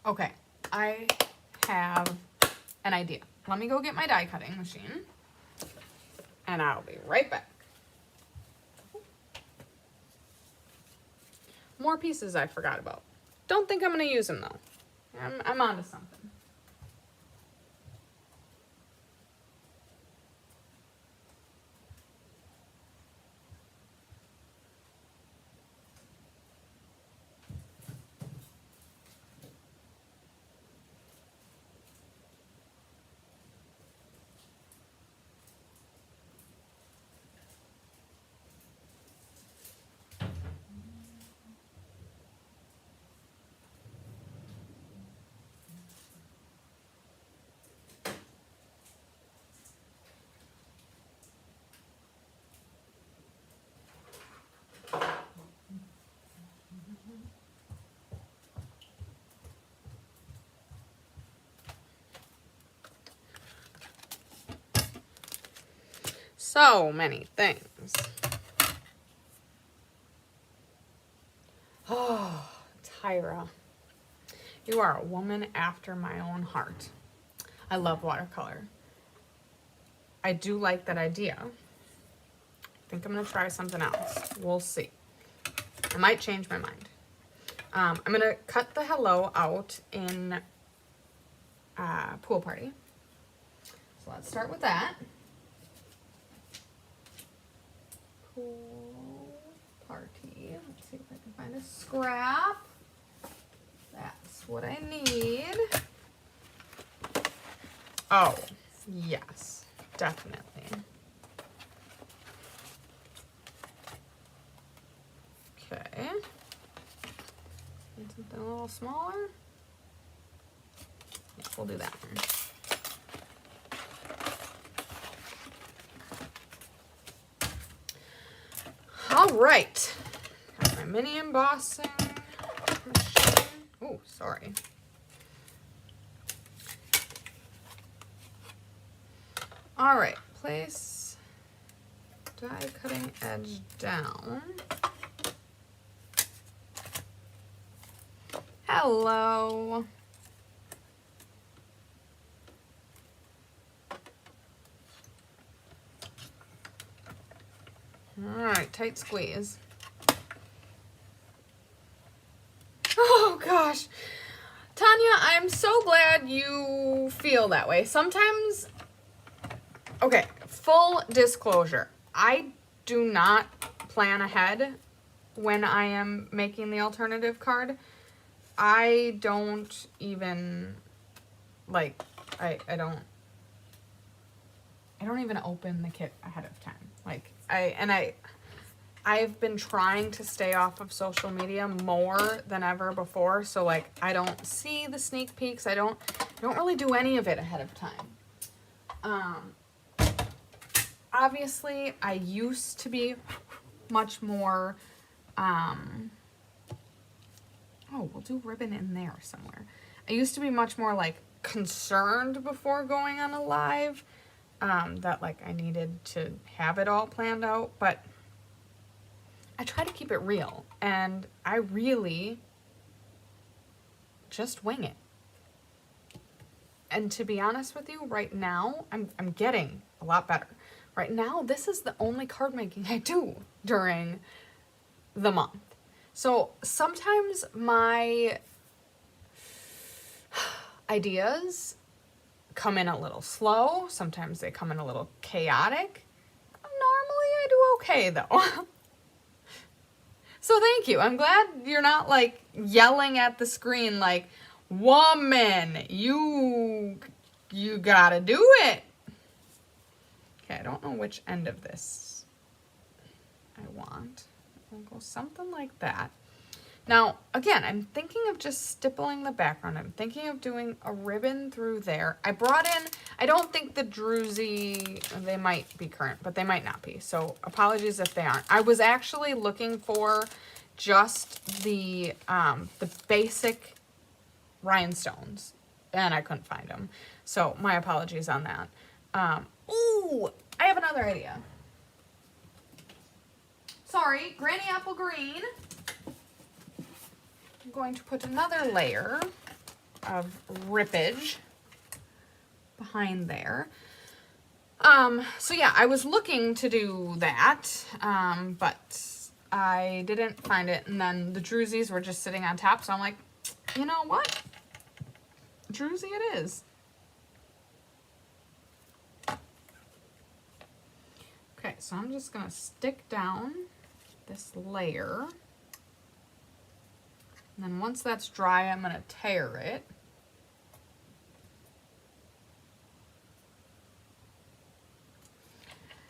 Okay, I have an idea. Let me go get my die cutting machine, and I'll be right back. More pieces I forgot about. Don't think I'm gonna use them though. I'm onto something. So many things. Oh, Tyra, you are a woman after my own heart. I love watercolor. I do like that idea. I think I'm gonna try something else. We'll see. I might change my mind. I'm gonna cut the hello out in Pool Party. So let's start with that. Pool Party. Let's see if I can find a scrap. That's what I need. Oh, yes, definitely. Okay. Need something a little smaller. Yeah, we'll do that one. All right. Got my mini embossing machine. Oh, sorry. All right, place die cutting edge down. Hello. All right, tight squeeze. Oh gosh. Tanya, I'm so glad you feel that way. Sometimes, okay, full disclosure, I do not plan ahead when I am making the alternative card. I don't even, like, I don't even open the kit ahead of time. Like, I've been trying to stay off of social media more than ever before, so like I don't see the sneak peeks. I don't really do any of it ahead of time. Obviously, I used to be much more. Oh, we'll do ribbon in there somewhere. I used to be much more like concerned before going on a live, that like I needed to have it all planned out, but I try to keep it real, and I really just wing it. And to be honest with you, right now, I'm getting a lot better. Right now, this is the only card making I do during the month. So sometimes my ideas come in a little slow. Sometimes they come in a little chaotic. Normally I do okay though. So thank you. I'm glad you're not like yelling at the screen like, woman, you gotta do it. Okay, I don't know which end of this I want. I'll go something like that. Now, again, I'm thinking of just stippling the background. I'm thinking of doing a ribbon through there. I brought in, I don't think the Druzy, they might be current, but they might not be. So apologies if they aren't. I was actually looking for just the basic rhinestones, and I couldn't find them. So my apologies on that. Ooh, I have another idea. Sorry, Granny Apple Green. I'm going to put another layer of rippage behind there. So yeah, I was looking to do that, but I didn't find it, and then the drusies were just sitting on top, so I'm like, you know what? Druzy it is. Okay, so I'm just gonna stick down this layer, and then once that's dry, I'm gonna tear it.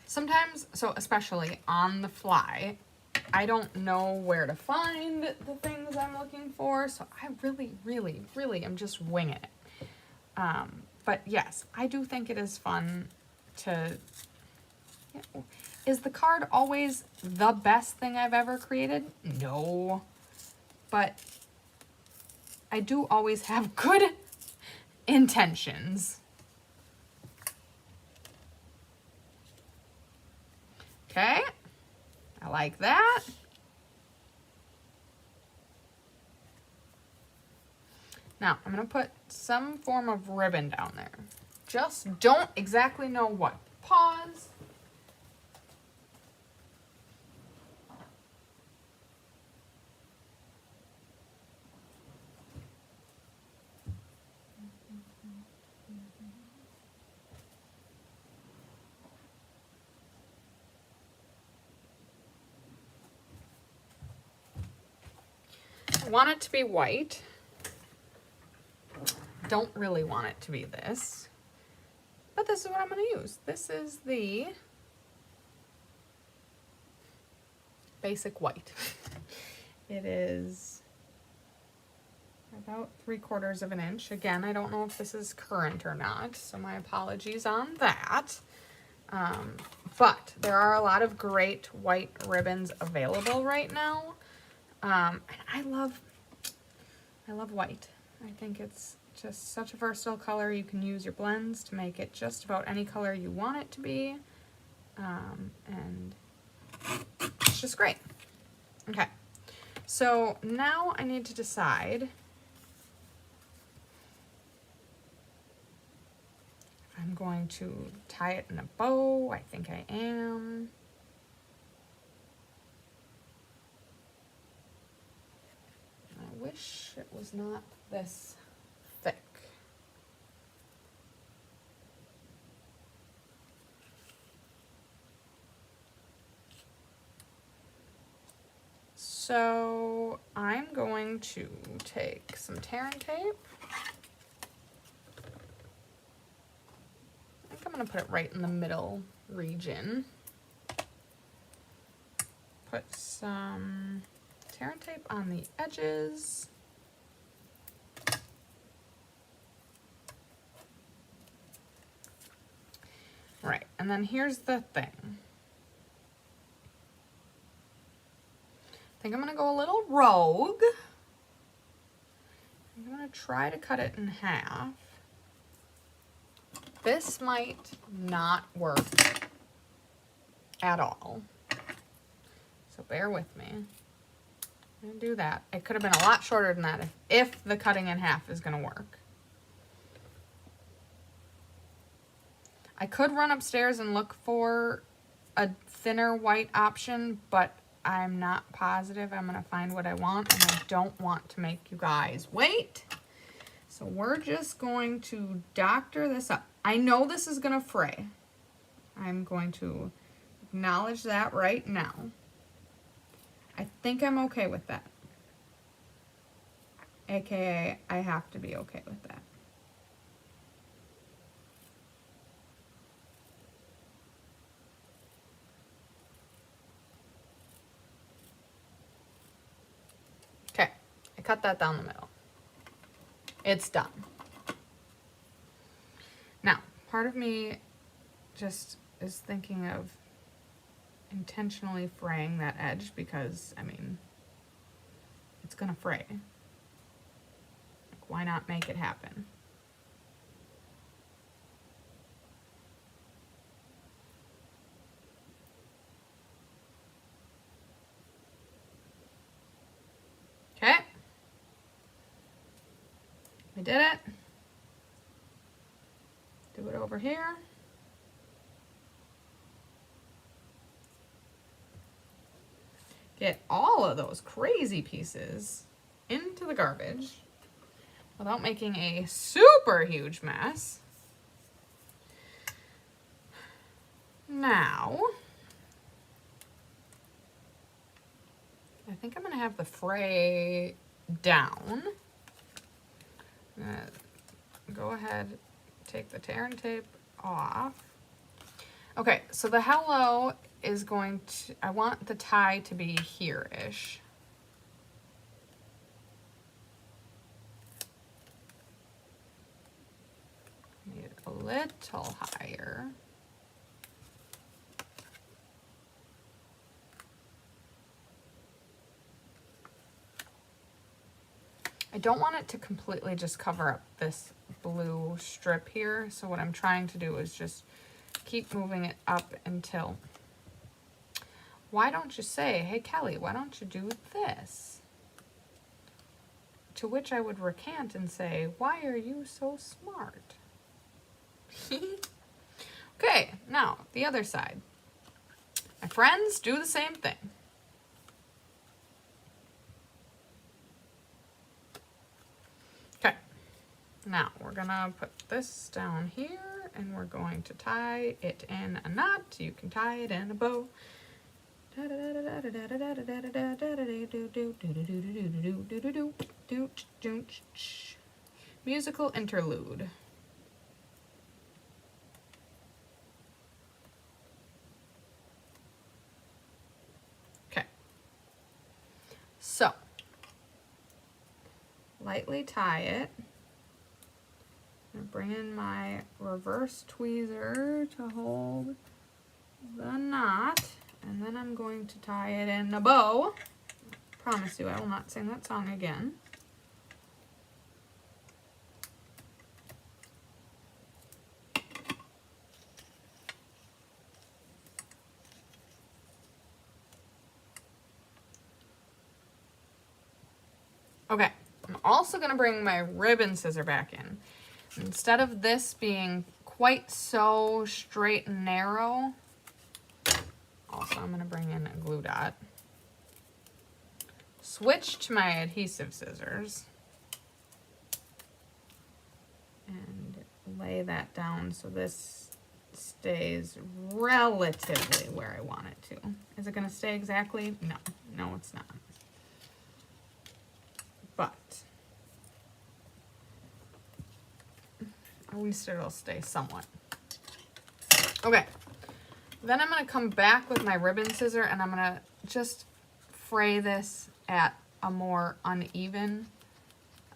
Sometimes, so especially on the fly, I don't know where to find the things I'm looking for, so I really am just winging it. But yes, I do think it is fun to... You know, is the card always the best thing I've ever created? No. But I do always have good intentions. Okay, I like that. Now, I'm going to put some form of ribbon down there. Just don't exactly know what. Pause. I want it to be white. Don't really want it to be this. But this is what I'm going to use. This is the basic white. It is about 3/4 of an inch. Again, I don't know if this is current or not, so my apologies on that. But there are a lot of great white ribbons available right now. And I love white. I think it's just such a versatile color. You can use your blends to make it just about any color you want it to be. And it's just great. Okay, so now I need to decide if I'm going to tie it in a bow. I think I am. I wish it was not this thick. So I'm going to take some tear and tape. I think I'm going to put it right in the middle region. Put some tear and tape on the edges. Right, and then here's the thing. I think I'm gonna go a little rogue. I'm gonna try to cut it in half. This might not work at all, so bear with me. I'm gonna do that. It could have been a lot shorter than that if the cutting in half is gonna work. I could run upstairs and look for a thinner white option, but I'm not positive I'm gonna find what I want, and I don't want to make you guys wait. So we're just going to doctor this up. I know this is gonna fray. I'm going to acknowledge that right now. I think I'm okay with that. AKA, I have to be okay with that. Okay, I cut that down the middle. It's done. Now, part of me just is thinking of intentionally fraying that edge because, I mean, it's gonna fray. Like, why not make it happen? Okay. We did it. Do it over here. Get all of those crazy pieces into the garbage without making a super huge mess. Now, I think I'm going to have the fray down. Go ahead, take the tear and tape off. Okay, so the hello is going to, I want the tie to be here-ish. Need it a little higher. I don't want it to completely just cover up this blue strip here, so what I'm trying to do is just keep moving it up until, why don't you say, hey Kelly, why don't you do this? To which I would recant and say, why are you so smart? Okay, now the other side. My friends, do the same thing. Okay, now we're gonna put this down here and we're going to tie it in a knot. You can tie it in a bow. Musical interlude. Okay. So, lightly tie it. I'm gonna bring in my reverse tweezer to hold the knot, and then I'm going to tie it in a bow. Promise you I will not sing that song again. Okay, I'm also going to bring my ribbon scissor back in. Instead of this being quite so straight and narrow, also I'm going to bring in a glue dot. Switch to my adhesive scissors and lay that down so this stays relatively where I want it to. Is it going to stay exactly? No, no it's not. But at least it'll stay somewhat. Okay, then I'm going to come back with my ribbon scissor and I'm going to just fray this at a more uneven.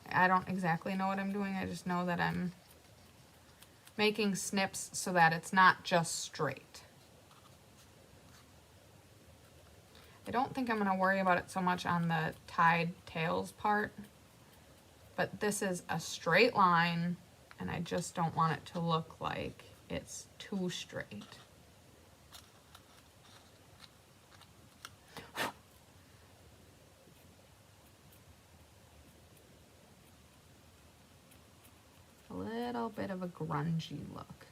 I don't exactly know what I'm doing. I just know that I'm making snips so that it's not just straight. I don't think I'm going to worry about it so much on the tied tails part, but this is a straight line and I just don't want it to look like it's too straight. A little bit of a grungy look.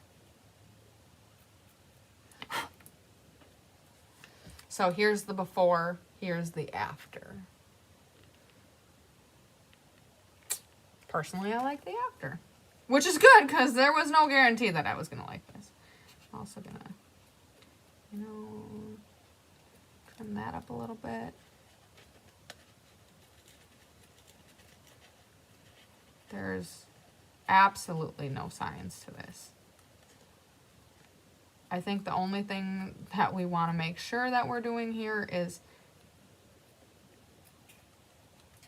So here's the before, here's the after. Personally, I like the after, which is good because there was no guarantee that I was going to like this. I'm also going to, you know, trim that up a little bit. There's absolutely no science to this. I think the only thing that we want to make sure that we're doing here is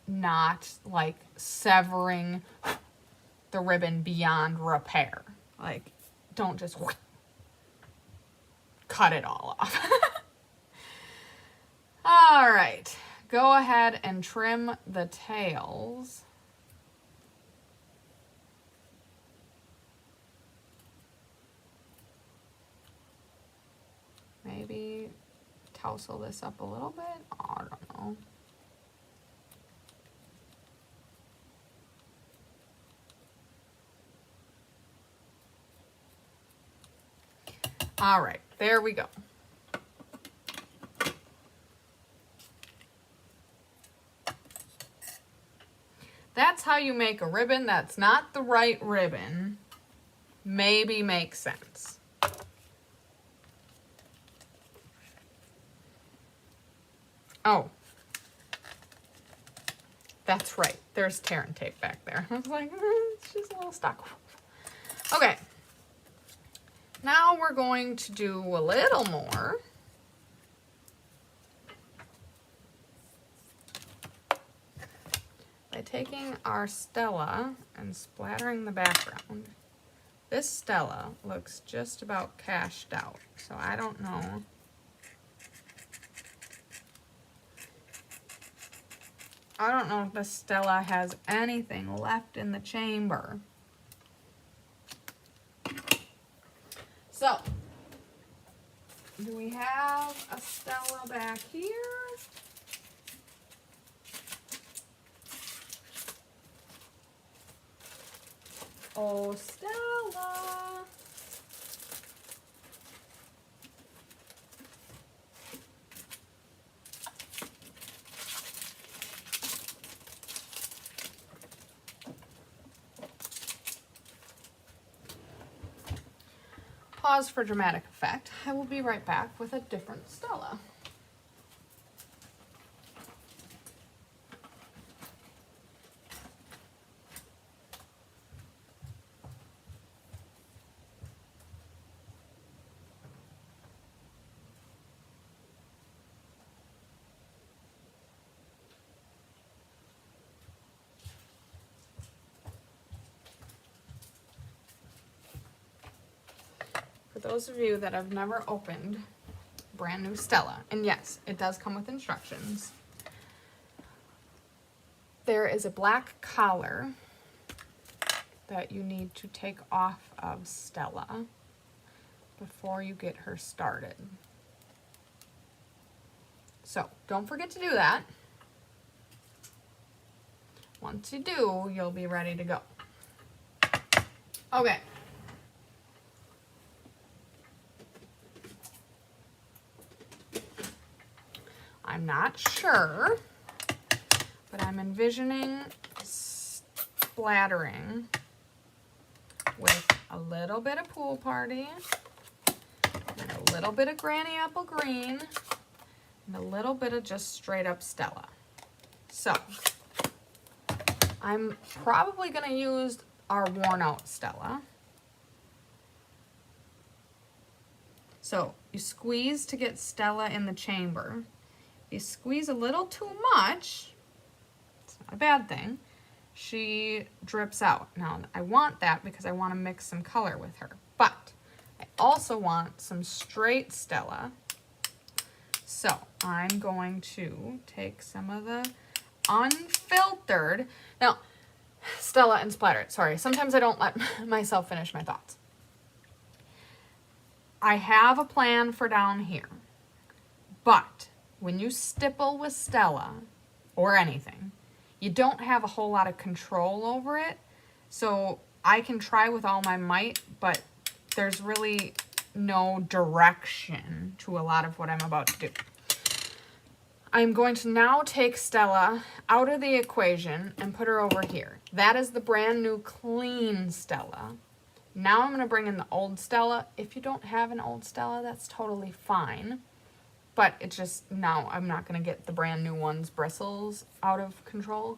not like severing the ribbon beyond repair. Like, don't just cut it all off. All right, go ahead and trim the tails. Maybe tousle this up a little bit. Oh, I don't know. All right, there we go. That's how you make a ribbon that's not the right ribbon. Maybe makes sense. Oh, that's right. There's tear and tape back there. I was like, it's just a little stuck. Okay. Now we're going to do a little more. By taking our Stella and splattering the background. This Stella looks just about cashed out, so I don't know. I don't know if the Stella has anything left in the chamber. So, do we have a Stella back here? Oh, Stella. Pause for dramatic effect. I will be right back with a different Stella. For those of you that have never opened brand new Stella, and yes, it does come with instructions. There is a black collar that you need to take off of Stella before you get her started. So don't forget to do that. Once you do, you'll be ready to go. Okay. I'm not sure, but I'm envisioning splattering with a little bit of Pool Party, and a little bit of Granny Apple Green, and a little bit of just straight up Stella. So, I'm probably going to use our worn out Stella. So, you squeeze to get Stella in the chamber. If you squeeze a little too much, it's not a bad thing, she drips out. Now, I want that because I want to mix some color with her. But I also want some straight Stella. So I'm going to take some of the unfiltered. Now, Stella and splatter it. Sorry, sometimes I don't let myself finish my thoughts. I have a plan for down here. But when you stipple with Stella, or anything, you don't have a whole lot of control over it. So I can try with all my might, but there's really no direction to a lot of what I'm about to do. I'm going to now take Stella out of the equation and put her over here. That is the brand new clean Stella. Now I'm going to bring in the old Stella. If you don't have an old Stella, that's totally fine. But it's just, now I'm not going to get the brand new one's bristles out of control.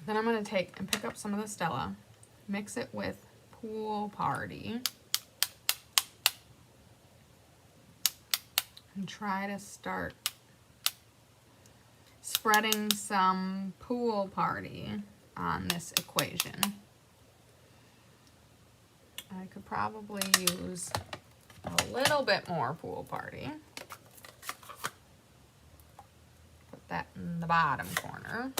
Then I'm going to take and pick up some of the Stella, mix it with Pool Party, and try to start spreading some Pool Party on this equation. I could probably use a little bit more Pool Party. Put that in the bottom corner.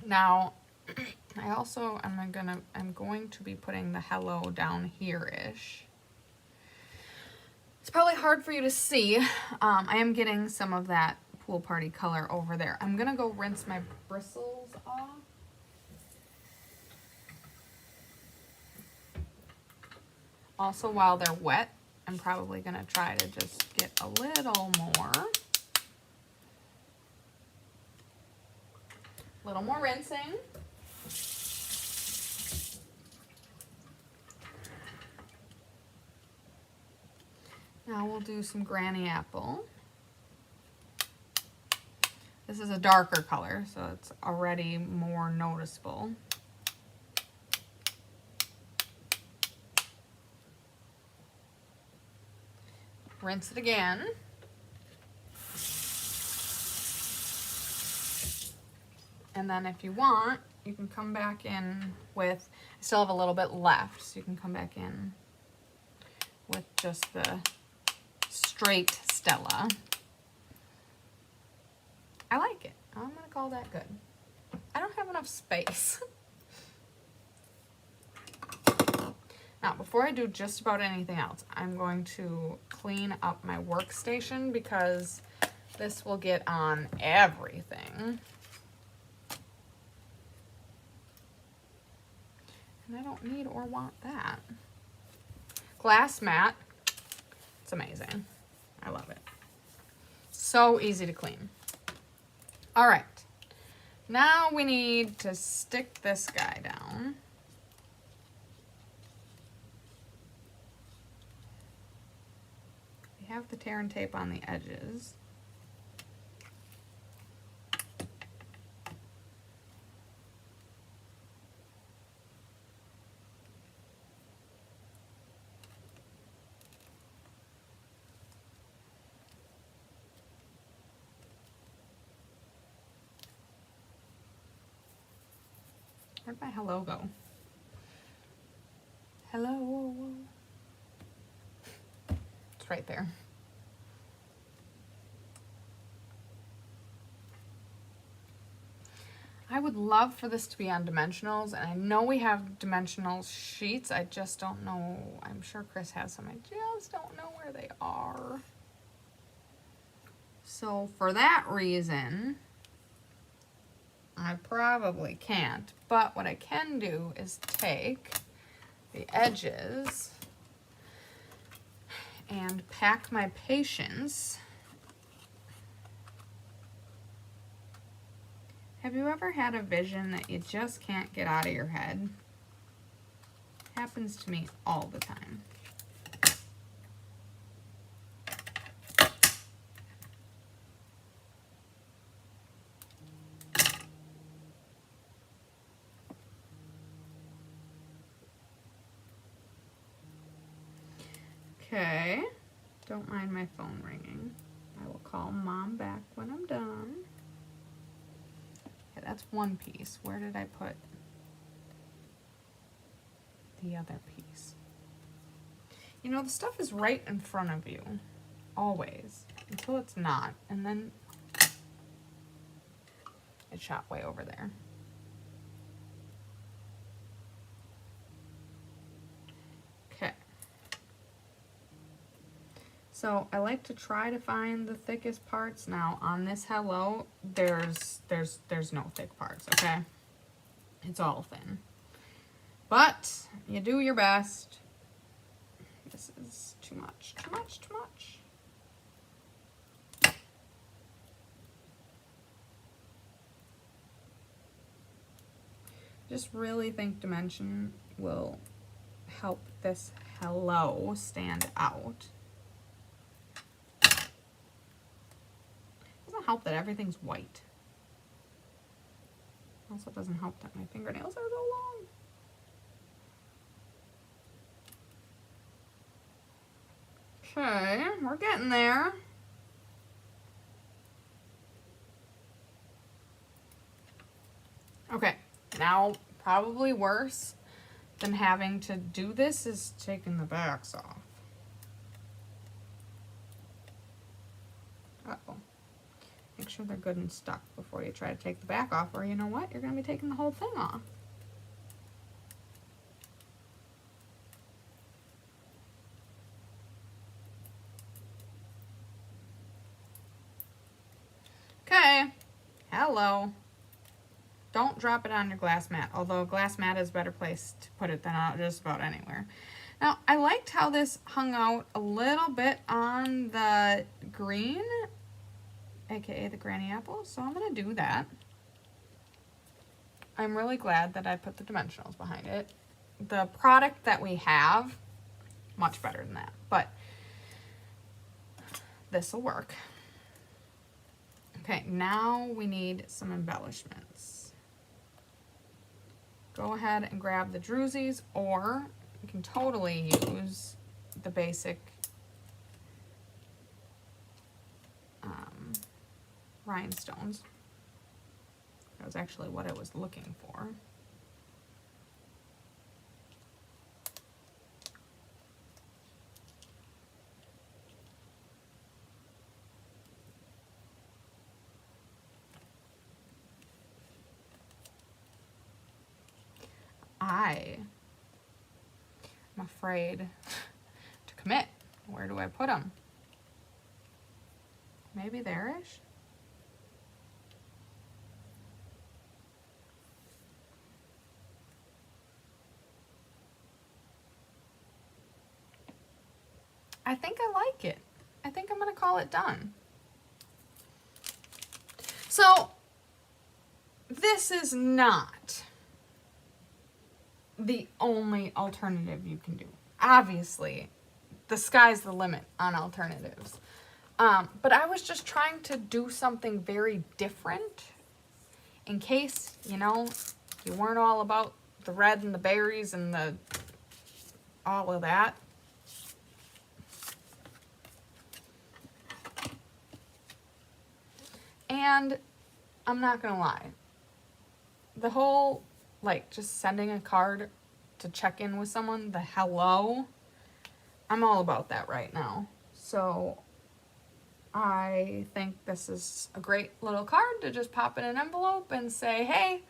Now, I'm going to be putting the hello down here-ish. It's probably hard for you to see. I am getting some of that pool party color over there. I'm gonna go rinse my bristles off. Also, while they're wet, I'm probably gonna try to just get a little more rinsing. Now we'll do some Granny Apple. This is a darker color, so it's already more noticeable. Rinse it again. And then if you want, you can come back in with, I still have a little bit left, so you can come back in with just the straight Stella. I like it. I'm gonna call that good. I don't have enough space. Now, before I do just about anything else, I'm going to clean up my workstation because this will get on everything. And I don't need or want that. Glass mat. It's amazing. I love it. So easy to clean. All right. Now we need to stick this guy down. We have the tear and tape on the edges. Where'd my hello go? Hello. It's right there. I would love for this to be on dimensionals, and I know we have dimensional sheets. I just don't know. I'm sure Chris has some. I just don't know where they are. So for that reason, I probably can't, but what I can do is take the edges and pack my patience. Have you ever had a vision that you just can't get out of your head? It happens to me all the time. Okay, don't mind my phone ringing. I will call Mom back when I'm done. Okay, that's one piece. Where did I put the other piece? You know, the stuff is right in front of you, always, until it's not, and then it shot way over there. So I like to try to find the thickest parts. Now on this hello, there's no thick parts, okay? It's all thin. But you do your best. This is too much, too much, too much. Just really think dimension will help this hello stand out. Doesn't help that everything's white. Also doesn't help that my fingernails are so long. Okay, we're getting there. Okay, now probably worse than having to do this is taking the backs off. Uh-oh. Make sure they're good and stuck before you try to take the back off, or you know what, you're going to be taking the whole thing off. Okay, hello. Don't drop it on your glass mat, although glass mat is a better place to put it than just about anywhere. Now, I liked how this hung out a little bit on the green, aka the granny apple, so I'm going to do that. I'm really glad that I put the dimensionals behind it. The product that we have, much better than that, but this will work. Okay, now we need some embellishments. Go ahead and grab the drusies, or you can totally use the basic rhinestones. That was actually what I was looking for. I'm afraid to commit. Where do I put them? Maybe there-ish? I think I like it. I think I'm going to call it done. So, this is not the only alternative you can do. Obviously, the sky's the limit on alternatives. But I was just trying to do something very different in case, you know, you weren't all about the red and the berries and the all of that. And I'm not gonna lie, the whole, like, just sending a card to check in with someone, the hello, I'm all about that right now. So I think this is a great little card to just pop in an envelope and say, hey,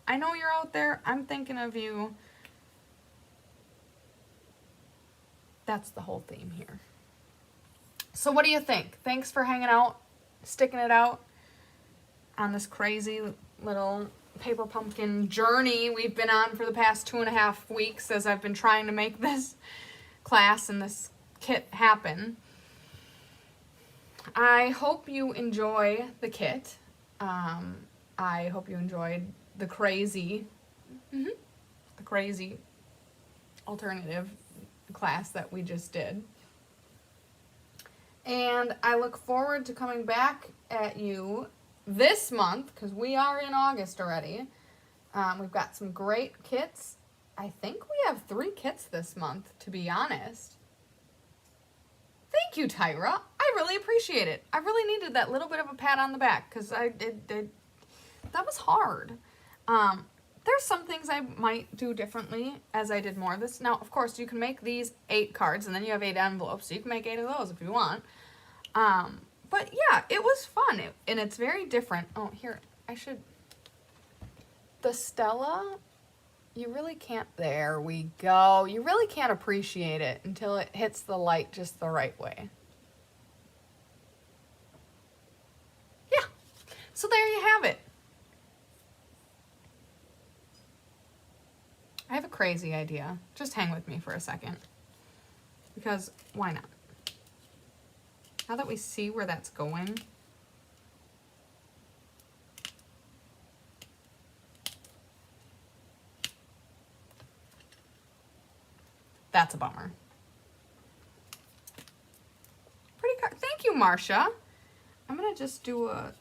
I know you're out there, I'm thinking of you. That's the whole theme here. So what do you think? Thanks for hanging out, sticking it out on this crazy little paper pumpkin journey we've been on for the past 2.5 weeks as I've been trying to make this class and this kit happen. I hope you enjoy the kit. I hope you enjoyed the crazy alternative class that we just did. And I look forward to coming back at you this month, because we are in August already. We've got some great kits. I think we have 3 kits this month, to be honest. Thank you, Tyra. I really appreciate it. I really needed that little bit of a pat on the back, because that was hard. There's some things I might do differently as I did more of this. Now, of course, you can make these 8 cards, and then you have 8 envelopes, so you can make 8 of those if you want. But yeah, it was fun, and it's very different. Oh, here, the Stella, you really can't, there we go. You really can't appreciate it until it hits the light just the right way. Yeah, so there you have it. I have a crazy idea. Just hang with me for a second, because why not? Now that we see where that's going, that's a bummer. Pretty card. Thank you, Marcia. I'm gonna just do a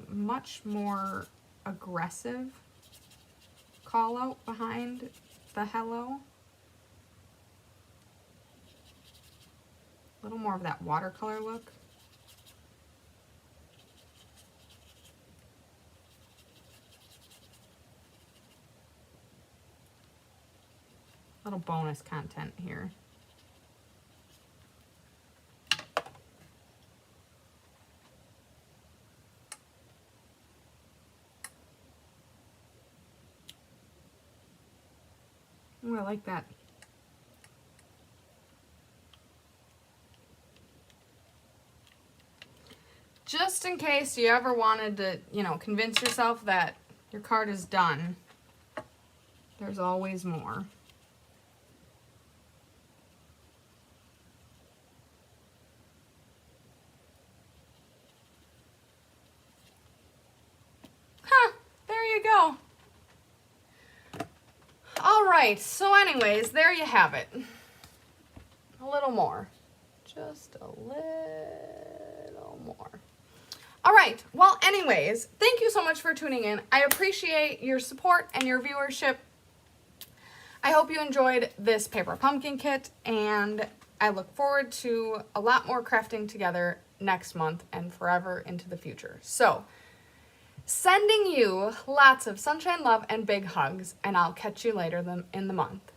much more aggressive call out behind the hello. A little more of that watercolor look. Little bonus content here. like that. Just in case you ever wanted to, you know, convince yourself that your card is done, there's always more. Huh, there you go. All right, so anyways, there you have it. A little more. Just a little more. All right, well, anyways, thank you so much for tuning in. I appreciate your support and your viewership. I hope you enjoyed this paper pumpkin kit, and I look forward to a lot more crafting together next month and forever into the future. So, sending you lots of sunshine, love, and big hugs, and I'll catch you later in the month.